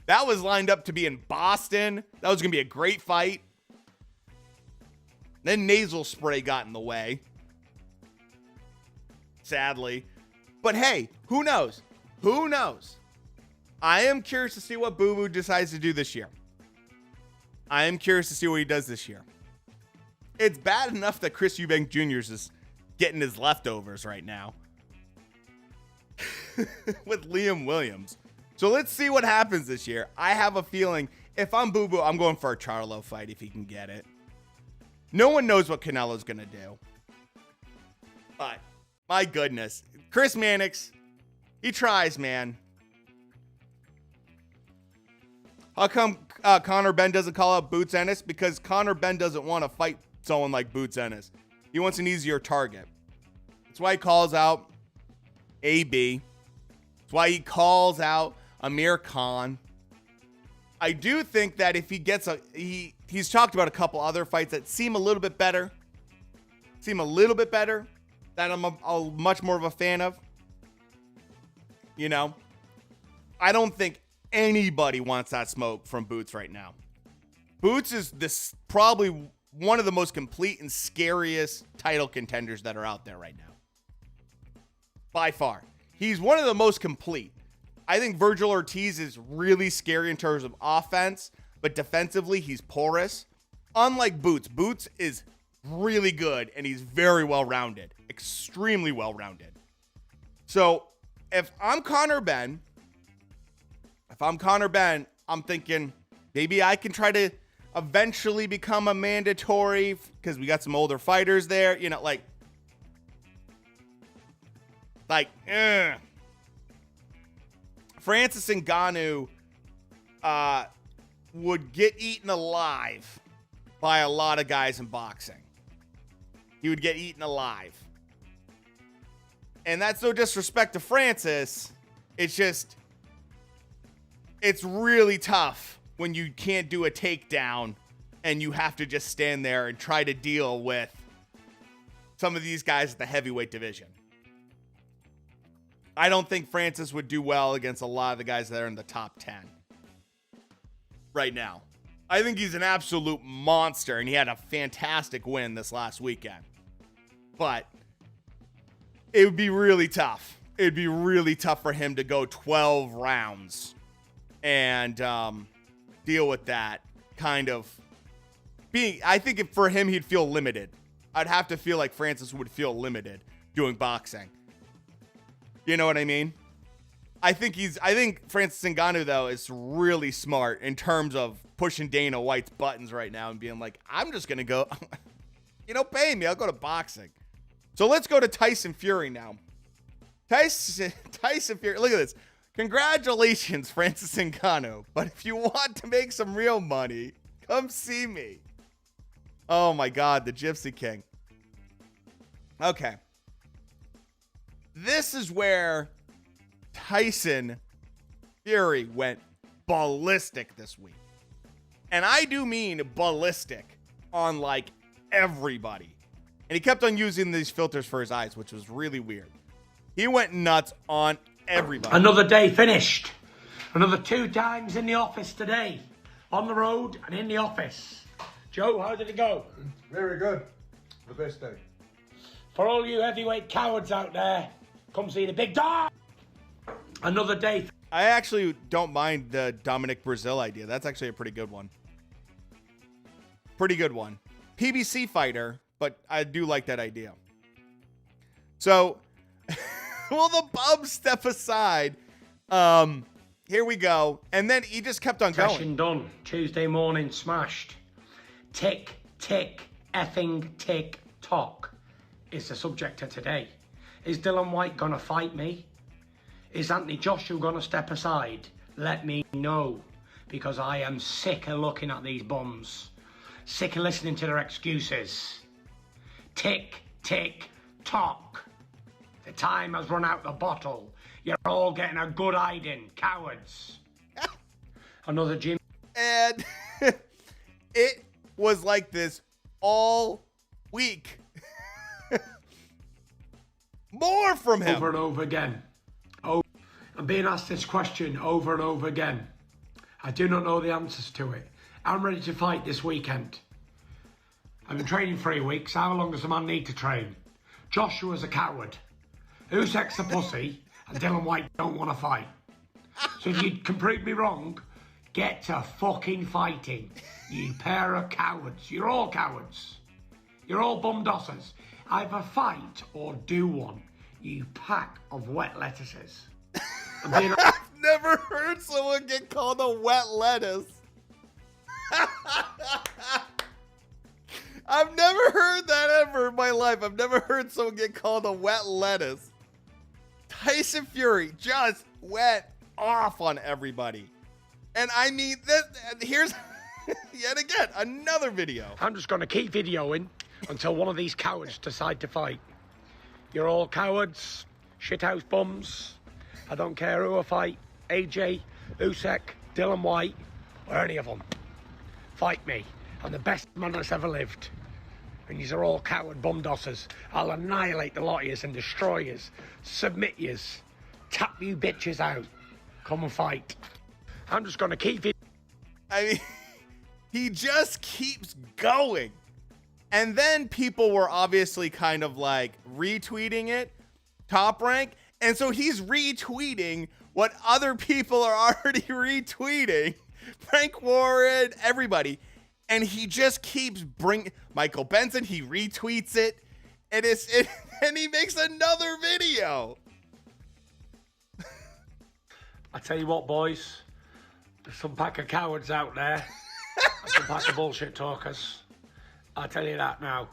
That was lined up to be in Boston. That was going to be a great fight. Then nasal spray got in the way. Sadly. But hey, who knows? Who knows? I am curious to see what Boo Boo decides to do this year. I am curious to see what he does this year. It's bad enough that Chris Eubank Jr. is getting his leftovers right now with Liam Williams. So let's see what happens this year. I have a feeling if I'm Boo Boo, I'm going for a Charlo fight if he can get it. No one knows what Canelo's going to do. But my goodness, Chris Mannix, he tries, man. How come Conor Benn doesn't call out Boots Ennis? Because Conor Benn doesn't want to fight someone like Boots Ennis. He wants an easier target. That's why he calls out AB. That's why he calls out Amir Khan. I do think that if he gets he's talked about a couple other fights that seem a little bit better. That I'm much more of a fan of. You know, I don't think anybody wants that smoke from Boots right now. Boots is this probably one of the most complete and scariest title contenders that are out there right now. By far. He's one of the most complete. I think Virgil Ortiz is really scary in terms of offense, but defensively, he's porous. Unlike Boots, Boots is really good, and he's very well-rounded. Extremely well-rounded. So, if I'm Conor Benn, I'm thinking maybe I can try to eventually become a mandatory because we got some older fighters there. You know, Francis Ngannou would get eaten alive by a lot of guys in boxing. He would get eaten alive. And that's no disrespect to Francis. It's just, it's really tough when you can't do a takedown and you have to just stand there and try to deal with some of these guys at the heavyweight division. I don't think Francis would do well against a lot of the guys that are in the top 10 right now. I think he's an absolute monster, and he had a fantastic win this last weekend. But it would be really tough. It'd be really tough for him to go 12 rounds and deal with that kind of being. I think for him, he'd feel limited. I'd have to feel like Francis would feel limited doing boxing. You know what I mean? I think Francis Ngannou, though, is really smart in terms of pushing Dana White's buttons right now and being like, I'm just going to go, pay me. I'll go to boxing. So let's go to Tyson Fury now. Tyson Fury, look at this. Congratulations, Francis Ngannou. But if you want to make some real money, come see me. Oh, my God, the Gypsy King. Okay. This is where Tyson Fury went ballistic this week. And I do mean ballistic on, everybody. And he kept on using these filters for his eyes, which was really weird. He went nuts on everybody. Another day finished. Another 2 times in the office today. On the road and in the office. Joe, how did it go? Very good. The best day. For all you heavyweight cowards out there, come see the big dog. Another day. I actually don't mind the Dominic Brazil idea. That's actually a pretty good one. Pretty good one. PBC fighter, but I do like that idea. So, will the bum step aside? Here we go. And then he just kept on going. Session done. Tuesday morning smashed. Tick, tick, effing tick, tock is the subject of today. Is Dylan White gonna fight me? Is Anthony Joshua gonna step aside? Let me know, because I am sick of looking at these bums. Sick of listening to their excuses. Tick, tick, tock. The time has run out the bottle. You're all getting a good hiding, cowards. Another gym. And it was like this all week. More from him. Over and over again. Oh, I'm being asked this question over and over again. I do not know the answers to it. I'm ready to fight this weekend. I've been training 3 weeks. How long does a man need to train? Joshua's a coward. Usyk's a pussy. And Dylan White don't want to fight. So if you can prove me wrong, get to fucking fighting. You pair of cowards. You're all cowards. You're all bum dossers. Either fight or do one. You pack of wet lettuces. I've never heard someone get called a wet lettuce. I've never heard that ever in my life. I've never heard someone get called a wet lettuce. Tyson Fury just went off on everybody. And I mean, here's yet again another video. I'm just going to keep videoing until one of these cowards decide to fight. You're all cowards, shithouse bums. I don't care who I fight. AJ, Usyk, Dylan White, or any of them. Fight me. I'm the best man that's ever lived. And these are all coward bum dossers. I'll annihilate the lot of yous and destroy yous. Submit yous. Tap you bitches out. Come and fight. I'm just going to keep it. I mean, he just keeps going. And then people were obviously kind of like retweeting it, Top Rank. And so he's retweeting what other people are already retweeting. Frank Warren, everybody. And he just keeps bringing Michael Benson. He retweets it. And he makes another video. I tell you what, boys. There's some pack of cowards out there. Some pack of bullshit talkers. I tell you that now.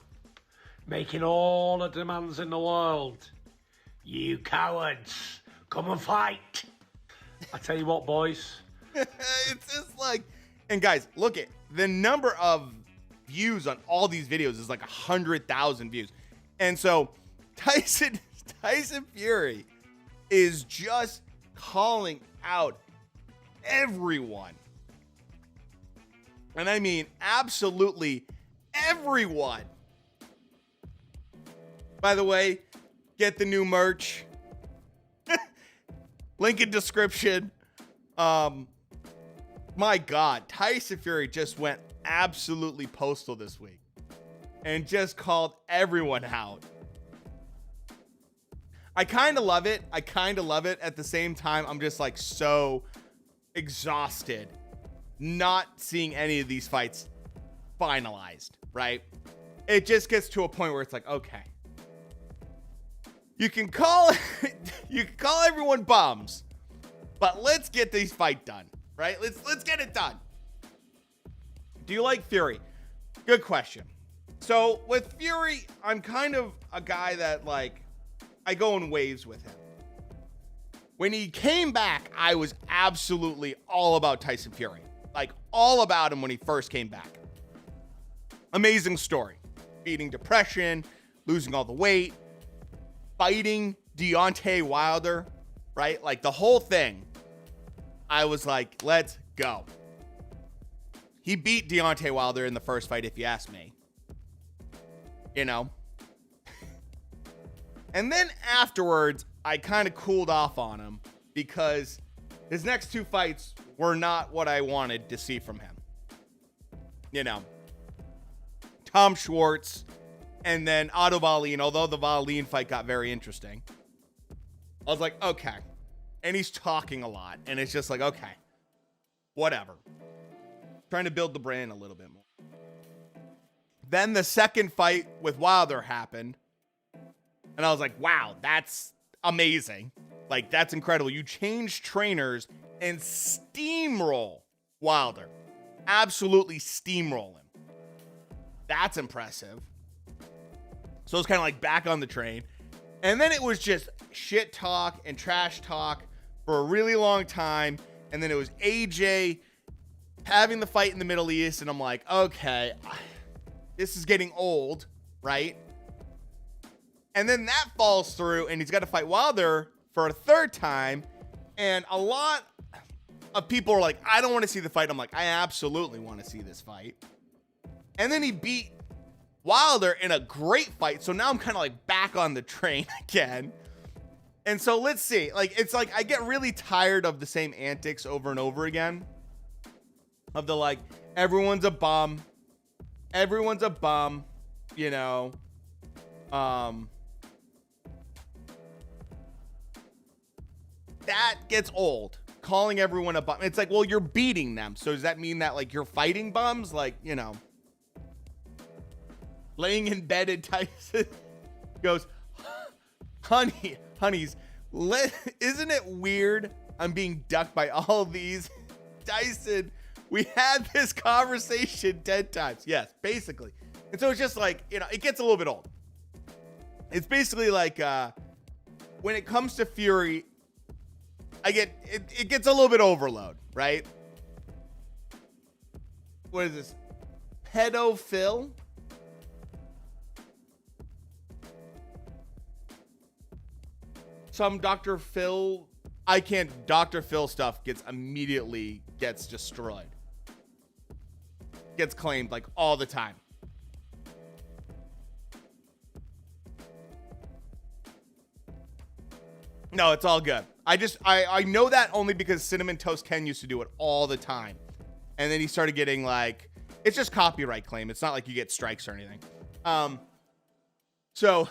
Making all the demands in the world. You cowards, come and fight. I tell you what, boys. It's just like, and guys, look at the number of views on all these videos is like 100,000 views. And so Tyson Fury is just calling out everyone. And I mean, absolutely everyone. By the way, get the new merch. Link in description. My God, Tyson Fury just went absolutely postal this week and just called everyone out. I kind of love it. At the same time, I'm just like so exhausted not seeing any of these fights finalized, right? It just gets to a point where it's like, okay, you can call everyone bums, but let's get these fights done, right? Let's get it done. Do you like Fury? Good question. So with Fury, I'm kind of a guy that like I go in waves with him. When he came back, I was absolutely all about Tyson Fury. Like all about him when he first came back. Amazing story. Beating depression, losing all the weight, fighting Deontay Wilder, right? Like the whole thing. I was like, let's go. He beat Deontay Wilder in the first fight, if you ask me. You know? And then afterwards, I kind of cooled off on him because his next 2 fights were not what I wanted to see from him. You know, Tom Schwartz and then Otto Wallin, although the Wallin fight got very interesting. I was like, okay. And he's talking a lot. And it's just like, okay, whatever. Trying to build the brand a little bit more. Then the second fight with Wilder happened. And I was like, wow, that's amazing. Like, that's incredible. You change trainers and steamroll Wilder. Absolutely steamroll him. That's impressive. So it's kind of like back on the train. And then it was just shit talk and trash talk for a really long time. And then it was AJ having the fight in the Middle East. And I'm like, okay, this is getting old, right? And then that falls through and he's got to fight Wilder for a third time. And a lot of people are like, I don't want to see the fight. I'm like, I absolutely want to see this fight. And then he beat Wilder in a great fight. So now I'm kind of like back on the train again. And so let's see. Like, it's like I get really tired of the same antics over and over again. Of the like, everyone's a bum. Everyone's a bum. You know. That gets old. Calling everyone a bum. It's like, well, you're beating them. So does that mean that like you're fighting bums? Like, you know. Laying in bed and Tyson goes, honeys, isn't it weird I'm being ducked by all these? Tyson, we had this conversation 10 times. Yes, basically. And so it's just like, you know, it gets a little bit old. It's basically like when it comes to Fury, it gets a little bit overload, right? What is this? Pedophile? Some Dr. Phil, Dr. Phil stuff gets destroyed. Gets claimed like all the time. No, it's all good. I know that only because Cinnamon Toast Ken used to do it all the time. And then he started getting like, it's just copyright claim. It's not like you get strikes or anything. So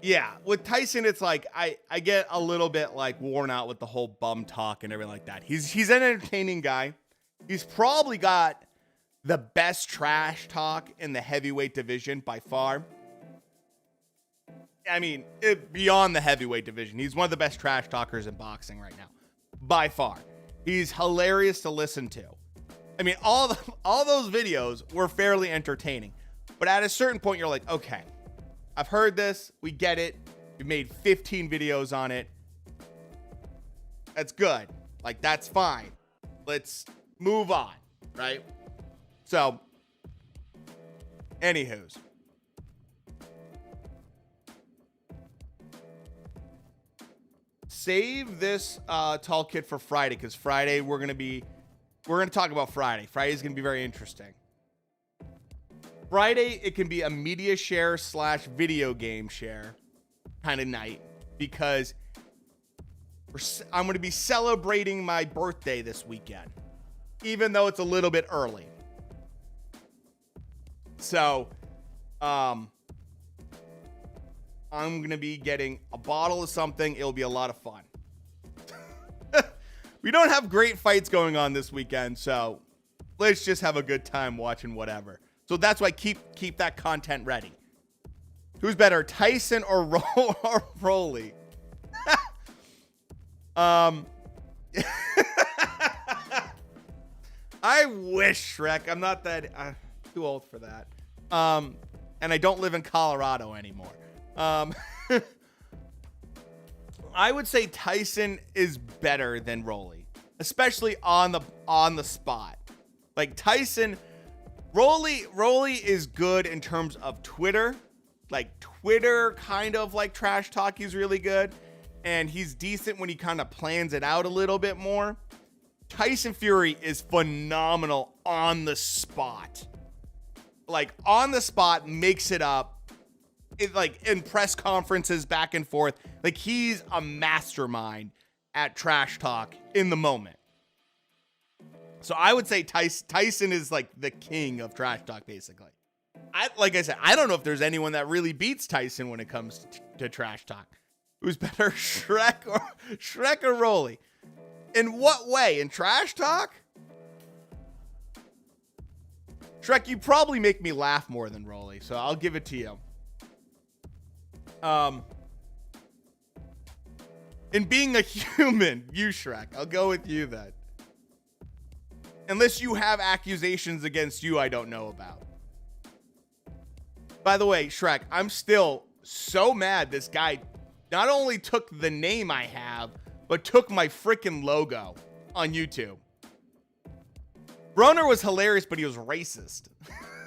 yeah, with Tyson, it's like I get a little bit like worn out with the whole bum talk and everything like that. He's an entertaining guy. He's probably got the best trash talk in the heavyweight division by far. I mean, beyond the heavyweight division, he's one of the best trash talkers in boxing right now, by far. He's hilarious to listen to. I mean, all those videos were fairly entertaining, but at a certain point, you're like, okay. I've heard this. We get it. We made 15 videos on it. That's good. Like, that's fine. Let's move on, right? So, anywho's. Save this tall kid for Friday, because Friday we're gonna talk about Friday. Friday's gonna be very interesting. Friday, it can be a media share / video game share kind of night because I'm going to be celebrating my birthday this weekend, even though it's a little bit early. So, I'm going to be getting a bottle of something. It'll be a lot of fun. We don't have great fights going on this weekend, so let's just have a good time watching whatever. So that's why keep that content ready. Who's better, Tyson or Rolly? I wish, Shrek. I'm not that too old for that. And I don't live in Colorado anymore. I would say Tyson is better than Rolly, especially on the spot. Like Tyson. Rolly is good in terms of Twitter. Like Twitter kind of like trash talk, he's really good. And he's decent when he kind of plans it out a little bit more. Tyson Fury is phenomenal on the spot. Like on the spot, makes it up. like in press conferences back and forth. Like he's a mastermind at trash talk in the moment. So I would say Tyson is like the king of trash talk, basically. Like I said, I don't know if there's anyone that really beats Tyson when it comes to trash talk. Who's better, Shrek or Rolly? In what way? In trash talk? Shrek, you probably make me laugh more than Rolly, so I'll give it to you. In being a human, you Shrek. I'll go with you then. Unless you have accusations against you I don't know about. By the way, Shrek, I'm still so mad this guy not only took the name I have, but took my freaking logo on YouTube. Broner was hilarious, but he was racist.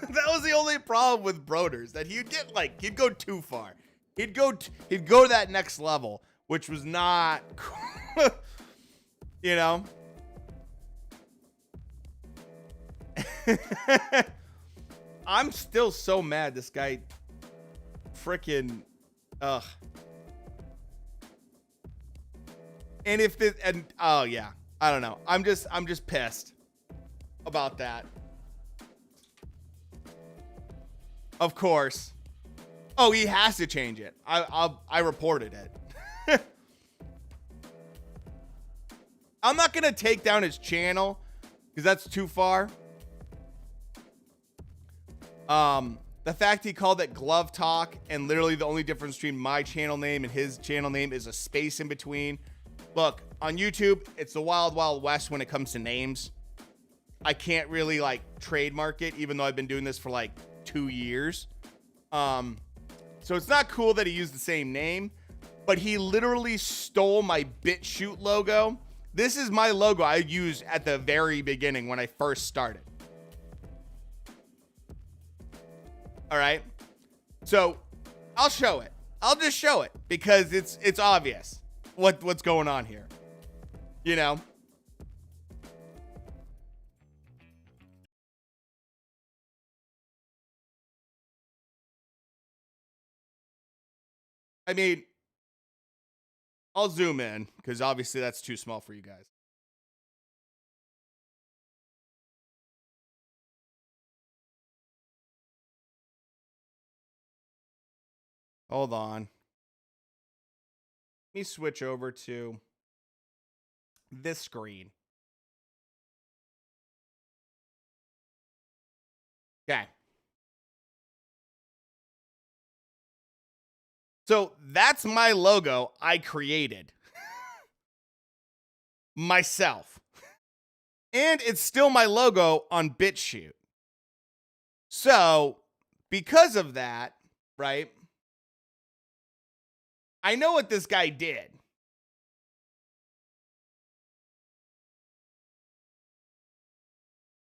That was the only problem with Broners, that he'd go too far. He'd go to that next level, which was not cool. You know? I'm still so mad this guy freaking ugh. And if this oh yeah, I don't know. I'm just pissed about that. Of course. Oh, he has to change it. I reported it. I'm not gonna take down his channel because that's too far. The fact he called it Glove Talk, and literally the only difference between my channel name and his channel name is a space in between. Look, on YouTube, it's the wild, wild west when it comes to names. I can't really like trademark it, even though I've been doing this for like 2 years. So it's not cool that he used the same name, but he literally stole my BitChute logo. This is my logo I used at the very beginning when I first started. All right. So I'll show it. I'll just show it because it's obvious what's going on here. You know? I mean, I'll zoom in because obviously that's too small for you guys. Hold on. Let me switch over to this screen. Okay. So that's my logo I created myself. And it's still my logo on BitChute. So because of that, right? I know what this guy did.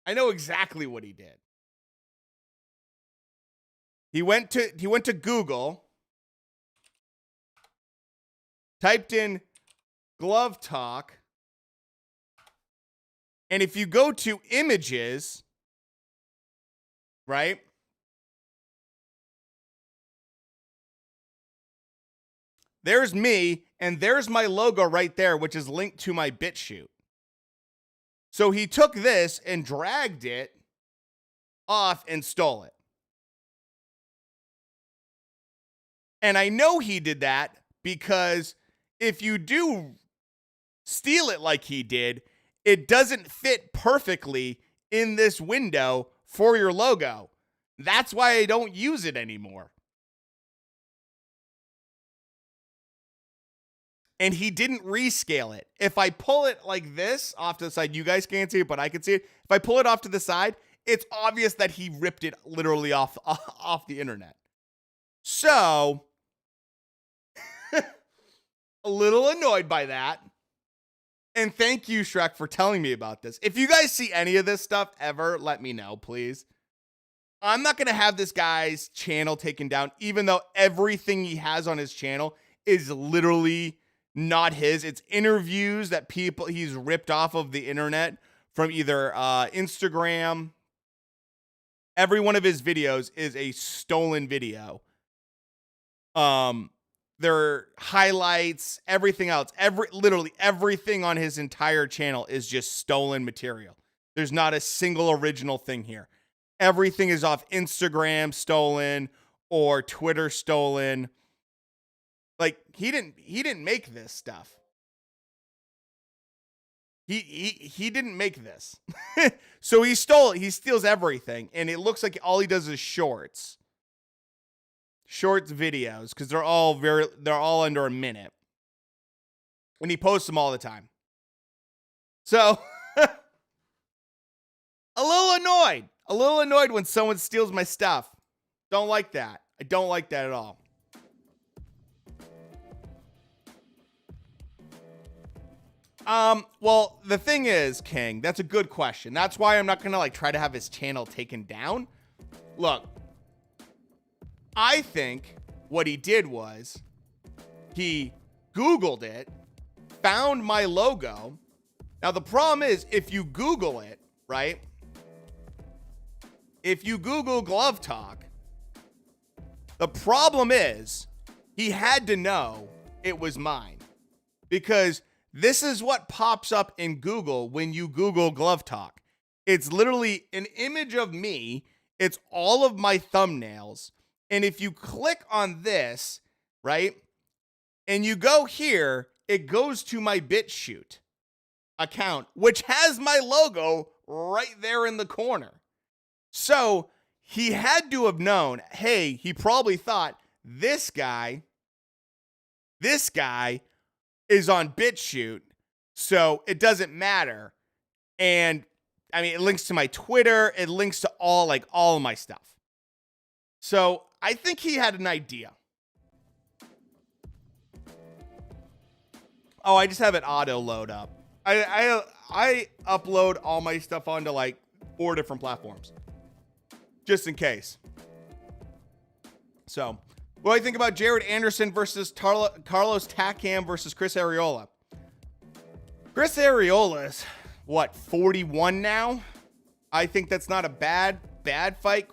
I know exactly what he did. He went to Google, typed in Glove Talk, and if you go to images, right? There's me, and there's my logo right there, which is linked to my BitChute. So he took this and dragged it off and stole it. And I know he did that because if you do steal it like he did, it doesn't fit perfectly in this window for your logo. That's why I don't use it anymore. And he didn't rescale it. If I pull it like this off to the side, you guys can't see it, but I can see it. If I pull it off to the side, it's obvious that he ripped it literally off the internet. So, a little annoyed by that. And thank you, Shrek, for telling me about this. If you guys see any of this stuff ever, let me know, please. I'm not going to have this guy's channel taken down, even though everything he has on his channel is literally not his. It's interviews that he's ripped off of the internet from either Instagram. Every one of his videos is a stolen video. Their highlights, everything else, literally everything on his entire channel is just stolen material. There's not a single original thing here. Everything is off Instagram stolen or Twitter stolen. Like he didn't make this stuff. He didn't make this. So he steals everything, and it looks like all he does is shorts videos, because they're all under a minute, and he posts them all the time. So a little annoyed when someone steals my stuff. Don't like that. I don't like that at all. Well, the thing is, King, that's a good question. That's why I'm not gonna try to have his channel taken down. Look, I think what he did was he Googled it, found my logo. Now, the problem is, if you Google it, right? If you Google Glove Talk, the problem is he had to know it was mine, because this is what pops up in Google when you Google Glove Talk. It's literally an image of me. It's all of my thumbnails. And if you click on this, right, and you go here, it goes to my BitChute account, which has my logo right there in the corner. So he had to have known, hey, he probably thought this guy is on BitChute, so it doesn't matter. And I mean, it links to my Twitter, it links to all of my stuff. So I think he had an idea. Oh, I just have it auto load up. I upload all my stuff onto 4 different platforms, just in case. So, what do I think about Jared Anderson versus Carlos Takam versus Chris Arreola? Chris Arreola's, 41 now? I think that's not a bad fight.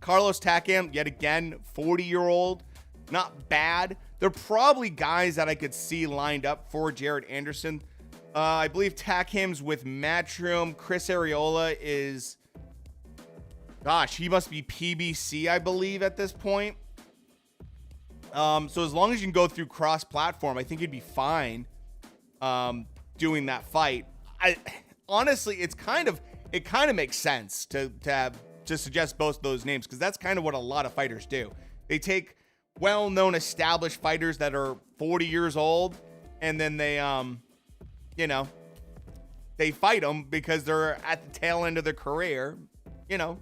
Carlos Takam, yet again, 40-year-old. Not bad. They're probably guys that I could see lined up for Jared Anderson. I believe Takam's with Matchroom. Chris Arreola is, gosh, he must be PBC, I believe, at this point. So as long as you can go through cross-platform, I think you'd be fine doing that fight. Honestly, it kind of makes sense to suggest both those names, because that's kind of what a lot of fighters do. They take well-known established fighters that are 40 years old, and then they fight them because they're at the tail end of their career.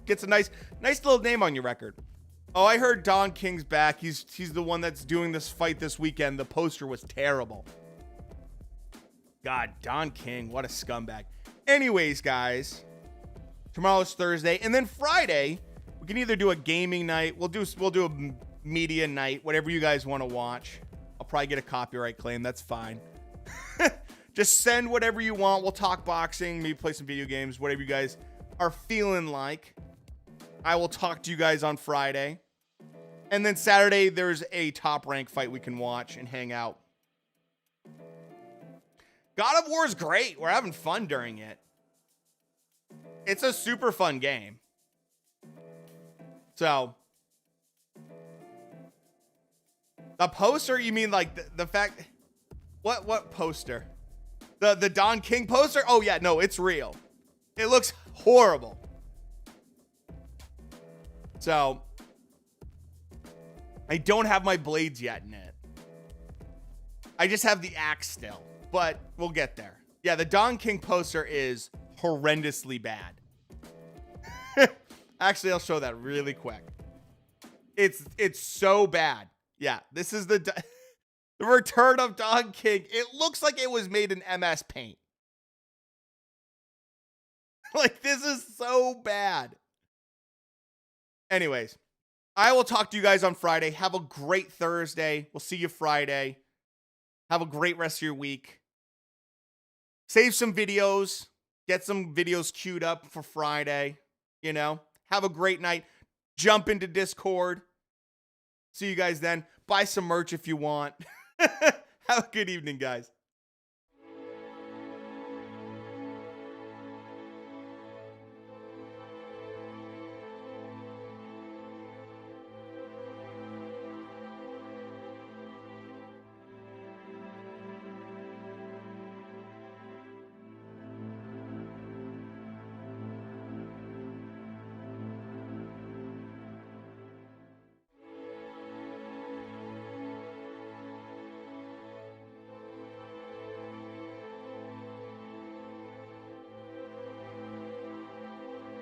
Gets a nice little name on your record. Oh, I heard Don King's back. He's the one that's doing this fight this weekend. The poster was terrible. God, Don King, what a scumbag. Anyways, guys, tomorrow's Thursday, and then Friday we can either do a gaming night. We'll do a media night, whatever you guys want to watch. I'll probably get a copyright claim. That's fine. Just send whatever you want. We'll talk boxing, maybe play some video games, whatever you guys are feeling like. I will talk to you guys on Friday. And then Saturday, there's a top rank fight we can watch and hang out. God of War is great. We're having fun during it. It's a super fun game. So, the poster, you mean the fact... What poster? The Don King poster? Oh, yeah, no, it's real. It looks horrible. So, I don't have my blades yet in it. I just have the axe still, but we'll get there. Yeah, the Don King poster is horrendously bad. Actually, I'll show that really quick. It's so bad. Yeah, this is the return of Don King. It looks like it was made in MS Paint. This is so bad. Anyways, I will talk to you guys on Friday. Have a great Thursday. We'll see you Friday. Have a great rest of your week. Save some videos. Get some videos queued up for Friday. Have a great night. Jump into Discord. See you guys then. Buy some merch if you want. Have a good evening, guys.